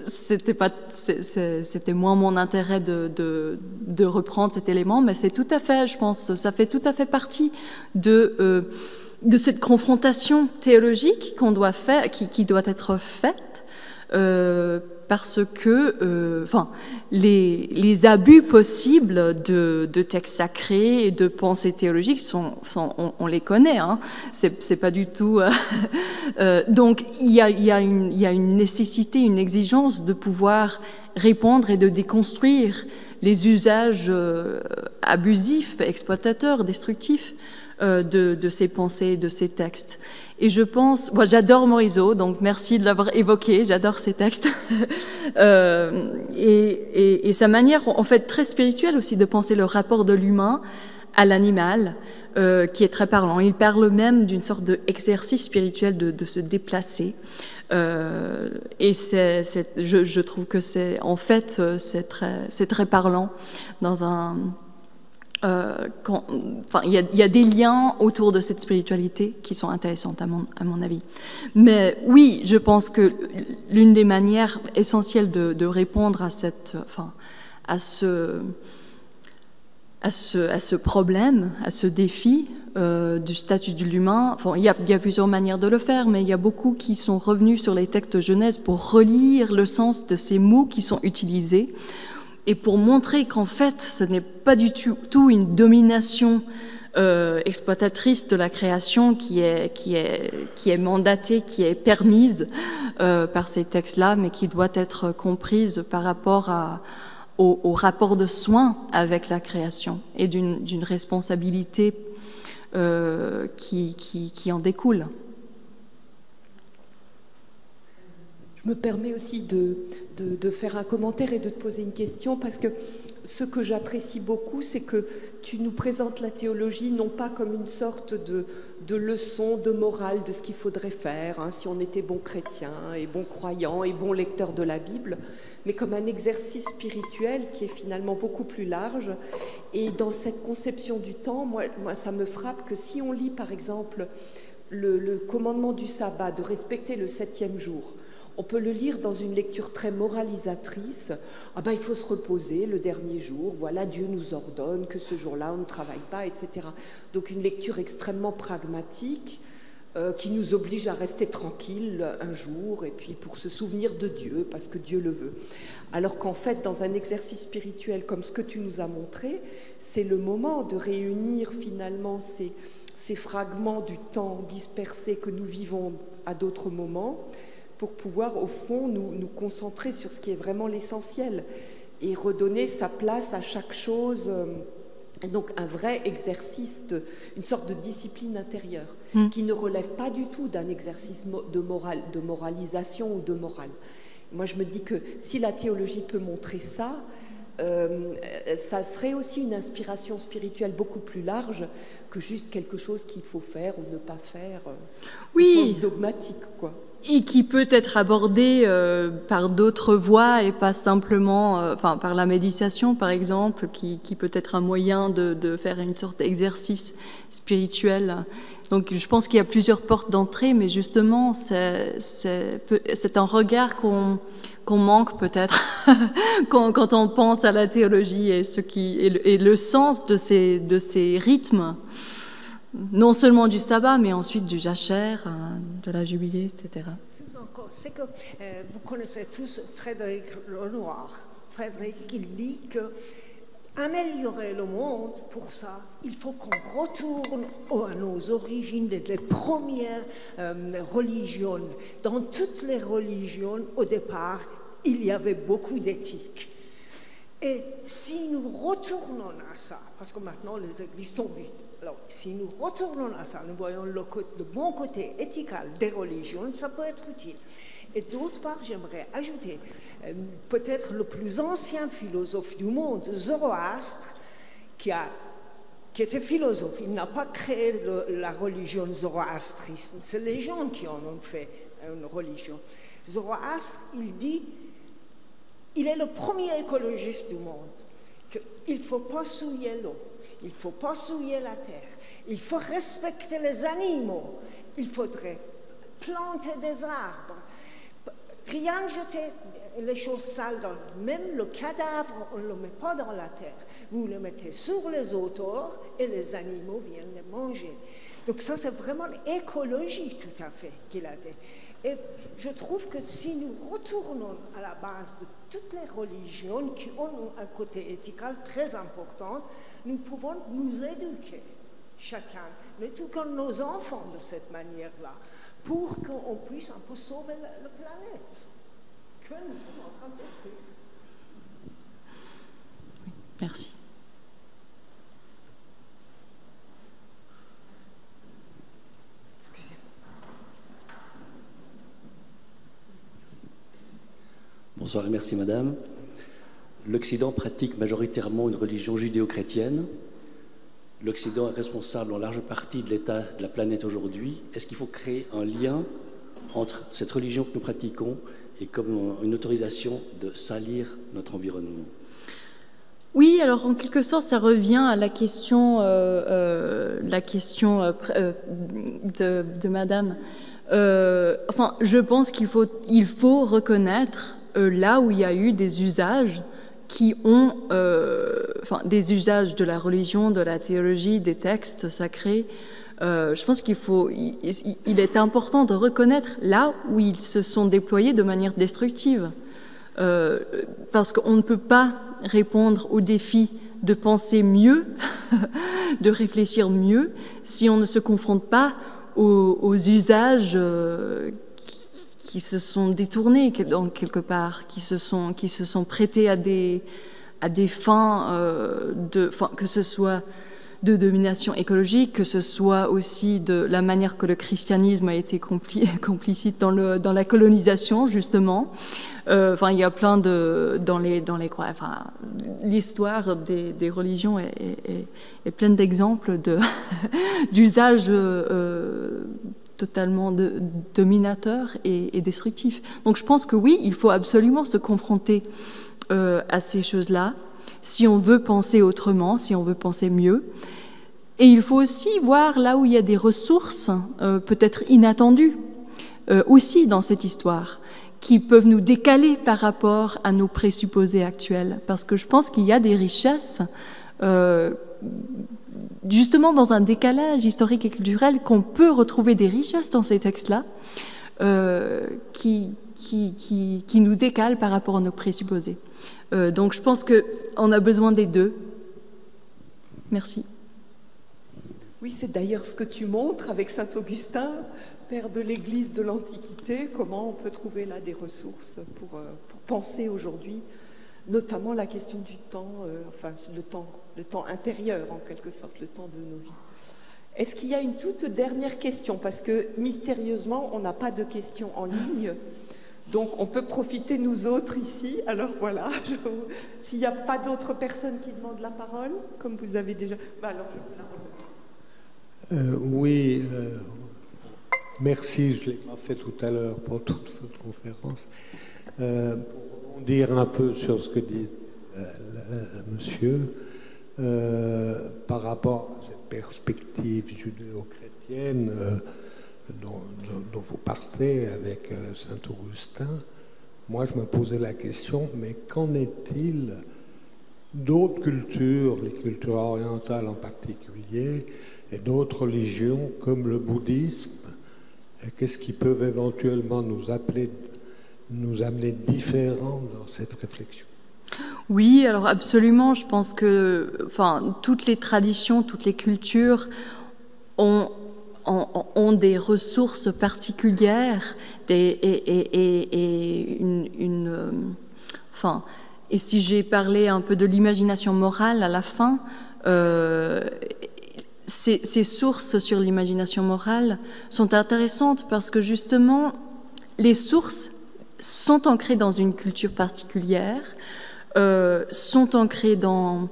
c'était moins mon intérêt de reprendre cet élément, mais c'est tout à fait, je pense, ça fait tout à fait partie de cette confrontation théologique qu'on doit faire, qui doit être faite, parce que les abus possibles de textes sacrés et de pensées théologiques on les connaît, hein. C'est pas du tout donc il y a une nécessité, une exigence de pouvoir répondre et de déconstruire les usages abusifs, exploitateurs, destructifs de ces pensées, de ces textes. Et je pense, moi j'adore Morisot, donc merci de l'avoir évoqué, j'adore ses textes. Et sa manière, en fait, très spirituelle aussi de penser le rapport de l'humain à l'animal, qui est très parlant. Il parle même d'une sorte d'exercice spirituel de se déplacer. Et je trouve que c'est très parlant dans un... il y a des liens autour de cette spiritualité qui sont intéressants à mon avis. Mais oui, je pense que l'une des manières essentielles de répondre à ce problème, à ce défi du statut de l'humain, il y a plusieurs manières de le faire, mais il y a beaucoup qui sont revenus sur les textes de Genèse pour relire le sens de ces mots qui sont utilisés, et pour montrer qu'en fait, ce n'est pas du tout une domination exploitatrice de la création qui est mandatée, qui est permise par ces textes-là, mais qui doit être comprise par rapport au rapport de soin avec la création et d'une responsabilité qui en découle. Je me permets aussi de faire un commentaire et de te poser une question, parce que ce que j'apprécie beaucoup, c'est que tu nous présentes la théologie non pas comme une sorte de leçon de morale de ce qu'il faudrait faire, hein, si on était bon chrétien et bon croyant et bon lecteur de la Bible, mais comme un exercice spirituel qui est finalement beaucoup plus large. Et dans cette conception du temps, moi ça me frappe que si on lit par exemple le commandement du sabbat, de respecter le 7e jour, on peut le lire dans une lecture très moralisatrice. Il faut se reposer le dernier jour, voilà, Dieu nous ordonne que ce jour-là on ne travaille pas, etc. Donc une lecture extrêmement pragmatique qui nous oblige à rester tranquille un jour, et puis pour se souvenir de Dieu, parce que Dieu le veut. Alors qu'en fait, dans un exercice spirituel comme ce que tu nous as montré, c'est le moment de réunir finalement ces fragments du temps dispersés que nous vivons à d'autres moments, pour pouvoir, au fond, nous concentrer sur ce qui est vraiment l'essentiel et redonner sa place à chaque chose Et donc un vrai exercice, une sorte de discipline intérieure qui ne relève pas du tout d'un exercice de moralisation ou de morale. Moi je me dis que si la théologie peut montrer ça, ça serait aussi une inspiration spirituelle beaucoup plus large que juste quelque chose qu'il faut faire ou ne pas faire, au sens dogmatique, quoi. Et qui peut être abordé par d'autres voies et pas simplement par la méditation, par exemple, qui peut être un moyen de faire une sorte d'exercice spirituel. Donc je pense qu'il y a plusieurs portes d'entrée, mais justement, c'est un regard qu'on manque peut-être quand on pense à la théologie et le sens de ces rythmes, non seulement du sabbat, mais ensuite du jachère, de la jubilée, etc. C'est que vous connaissez tous Frédéric Lenoir. Frédéric, il dit que améliorer le monde, pour ça, il faut qu'on retourne à nos origines des premières religions. Dans toutes les religions, au départ, il y avait beaucoup d'éthique. Et si nous retournons à ça, parce que maintenant les églises sont vides, alors si nous retournons à ça, nous voyons le bon côté éthical des religions, ça peut être utile. Et d'autre part, j'aimerais ajouter peut-être le plus ancien philosophe du monde, Zoroastre, qui était philosophe. Il n'a pas créé la religion zoroastrisme, c'est les gens qui en ont fait une religion. Zoroastre, il dit, il est le premier écologiste du monde, qu'il ne faut pas souiller l'eau, il ne faut pas souiller la terre, il faut respecter les animaux, il faudrait planter des arbres, rien jeter les choses sales, même le cadavre, on ne le met pas dans la terre, vous le mettez sur les auteurs et les animaux viennent les manger. Donc ça, c'est vraiment l'écologie tout à fait qu'il a dit. Et je trouve que si nous retournons à la base de toutes les religions qui ont un côté éthical très important, nous pouvons nous éduquer, chacun, mais tout comme nos enfants de cette manière-là, pour qu'on puisse un peu sauver la planète que nous sommes en train de détruire. Merci. Bonsoir et merci madame. L'Occident pratique majoritairement une religion judéo-chrétienne. L'Occident est responsable en large partie de l'état de la planète aujourd'hui. Est-ce qu'il faut créer un lien entre cette religion que nous pratiquons et comme une autorisation de salir notre environnement? Oui, alors en quelque sorte, ça revient à la question de madame. Enfin, je pense qu'il faut reconnaître là où il y a eu des usages qui ont, des usages de la religion, de la théologie, des textes sacrés. Je pense il est important de reconnaître là où ils se sont déployés de manière destructive, parce qu'on ne peut pas répondre au défi de penser mieux, de réfléchir mieux, si on ne se confronte pas aux usages qui se sont détournés quelque part, qui se sont prêtés à des fins, que ce soit de domination écologique, que ce soit aussi de la manière que le christianisme a été complicite dans la colonisation, justement. Il y a plein l'histoire des religions est pleine d'exemples d'usages totalement dominateurs et destructifs. Donc je pense que oui, il faut absolument se confronter à ces choses-là, si on veut penser autrement, si on veut penser mieux. Et il faut aussi voir là où il y a des ressources peut-être inattendues aussi dans cette histoire, qui peuvent nous décaler par rapport à nos présupposés actuels. Parce que je pense qu'il y a des richesses, justement dans un décalage historique et culturel, qu'on peut retrouver des richesses dans ces textes-là, qui nous décalent par rapport à nos présupposés. Donc je pense qu'on a besoin des deux. Merci. Oui, c'est d'ailleurs ce que tu montres avec saint Augustin, père de l'Église de l'Antiquité, comment on peut trouver là des ressources pour penser aujourd'hui notamment la question du temps, enfin le temps intérieur en quelque sorte, le temps de nos vies. Est-ce qu'il y a une toute dernière question? Parce que mystérieusement, on n'a pas de questions en ligne, donc on peut profiter nous autres ici. Alors voilà, s'il n'y a pas d'autres personnes qui demandent la parole, comme vous avez déjà... alors je vous la redonne. Oui, merci, je ne l'ai pas fait tout à l'heure pour toute votre conférence. Pour rebondir un peu sur ce que dit monsieur, par rapport à cette perspective judéo-chrétienne dont vous partez avec Saint-Augustin, moi je me posais la question, mais qu'en est-il d'autres cultures, les cultures orientales en particulier, et d'autres religions comme le bouddhisme? Qu'est-ce qui peuvent éventuellement nous amener différents dans cette réflexion? Oui, alors absolument. Je pense que toutes les traditions, toutes les cultures ont des ressources particulières et si j'ai parlé un peu de l'imagination morale à la fin, ces sources sur l'imagination morale sont intéressantes parce que justement, les sources sont ancrées dans une culture particulière, sont ancrées dans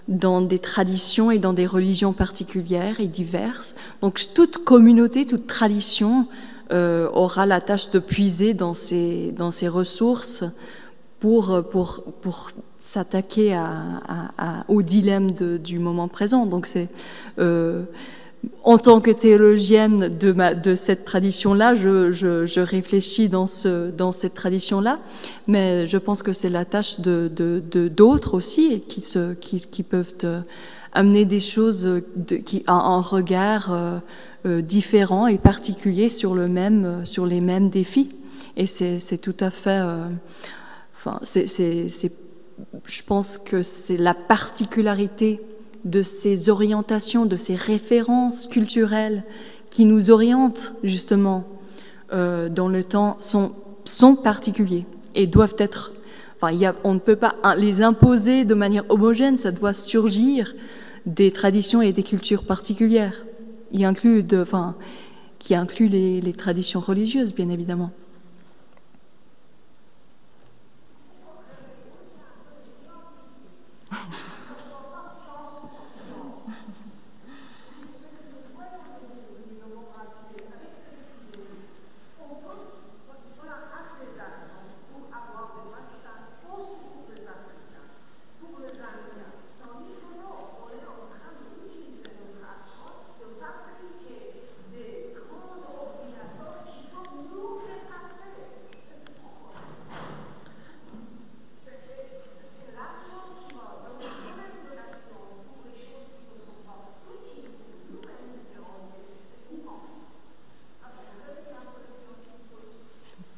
des traditions et dans des religions particulières et diverses. Donc toute communauté, toute tradition aura la tâche de puiser dans ces ressources pour s'attaquer au dilemme du moment présent. Donc c'est en tant que théologienne de cette tradition-là, je réfléchis dans cette tradition-là, mais je pense que c'est la tâche d'autres aussi qui peuvent amener des choses, un regard différent et particulier sur les mêmes défis. Et c'est tout à fait... je pense que c'est la particularité de ces orientations, de ces références culturelles qui nous orientent justement dans le temps sont particuliers et doivent être... on ne peut pas les imposer de manière homogène, ça doit surgir des traditions et des cultures particulières, qui incluent les traditions religieuses, bien évidemment.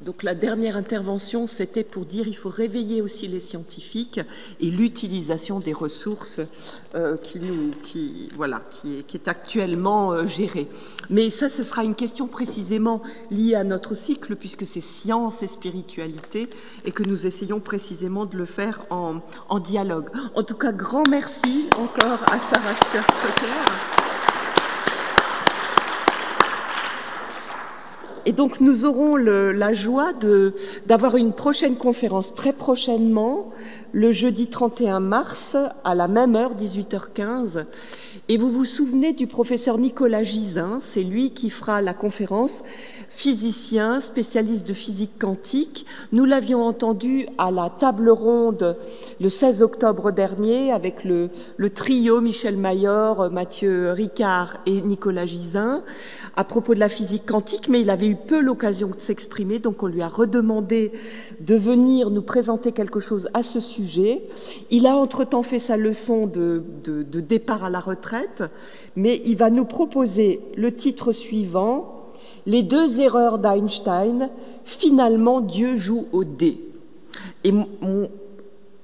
Donc la dernière intervention, c'était pour dire qu'il faut réveiller aussi les scientifiques et l'utilisation des ressources qui est actuellement gérée. Mais ça, ce sera une question précisément liée à notre cycle, puisque c'est science et spiritualité, et que nous essayons précisément de le faire en dialogue. En tout cas, grand merci encore à Sarah Sturt-Stocker. Et donc nous aurons la joie d'avoir une prochaine conférence très prochainement, le jeudi 31 mars, à la même heure, 18h15. Et vous vous souvenez du professeur Nicolas Gisin, c'est lui qui fera la conférence, physicien, spécialiste de physique quantique. Nous l'avions entendu à la table ronde le 16 octobre dernier avec le trio Michel Mayor, Mathieu Ricard et Nicolas Gisin à propos de la physique quantique, mais il avait eu peu l'occasion de s'exprimer, donc on lui a redemandé de venir nous présenter quelque chose à ce sujet. Il a entre-temps fait sa leçon de départ à la retraite, mais il va nous proposer le titre suivant: Les deux erreurs d'Einstein, finalement Dieu joue au dé. Et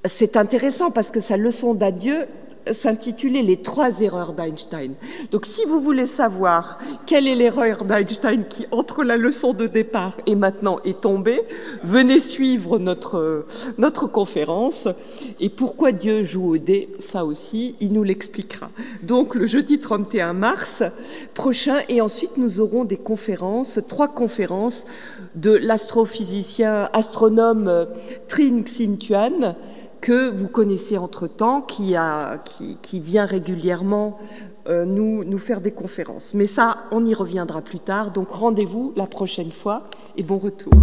c'est intéressant parce que sa leçon d'adieu s'intituler « Les 3 erreurs d'Einstein ». Donc, si vous voulez savoir quelle est l'erreur d'Einstein qui, entre la leçon de départ et maintenant, est tombée, venez suivre notre conférence. Et pourquoi Dieu joue au dé, ça aussi, il nous l'expliquera. Donc, le jeudi 31 mars prochain, et ensuite, nous aurons des conférences, 3 conférences de l'astrophysicien, astronome Trinh Xin Tuan, que vous connaissez entre-temps, qui vient régulièrement nous faire des conférences. Mais ça, on y reviendra plus tard. Donc, rendez-vous la prochaine fois et bon retour.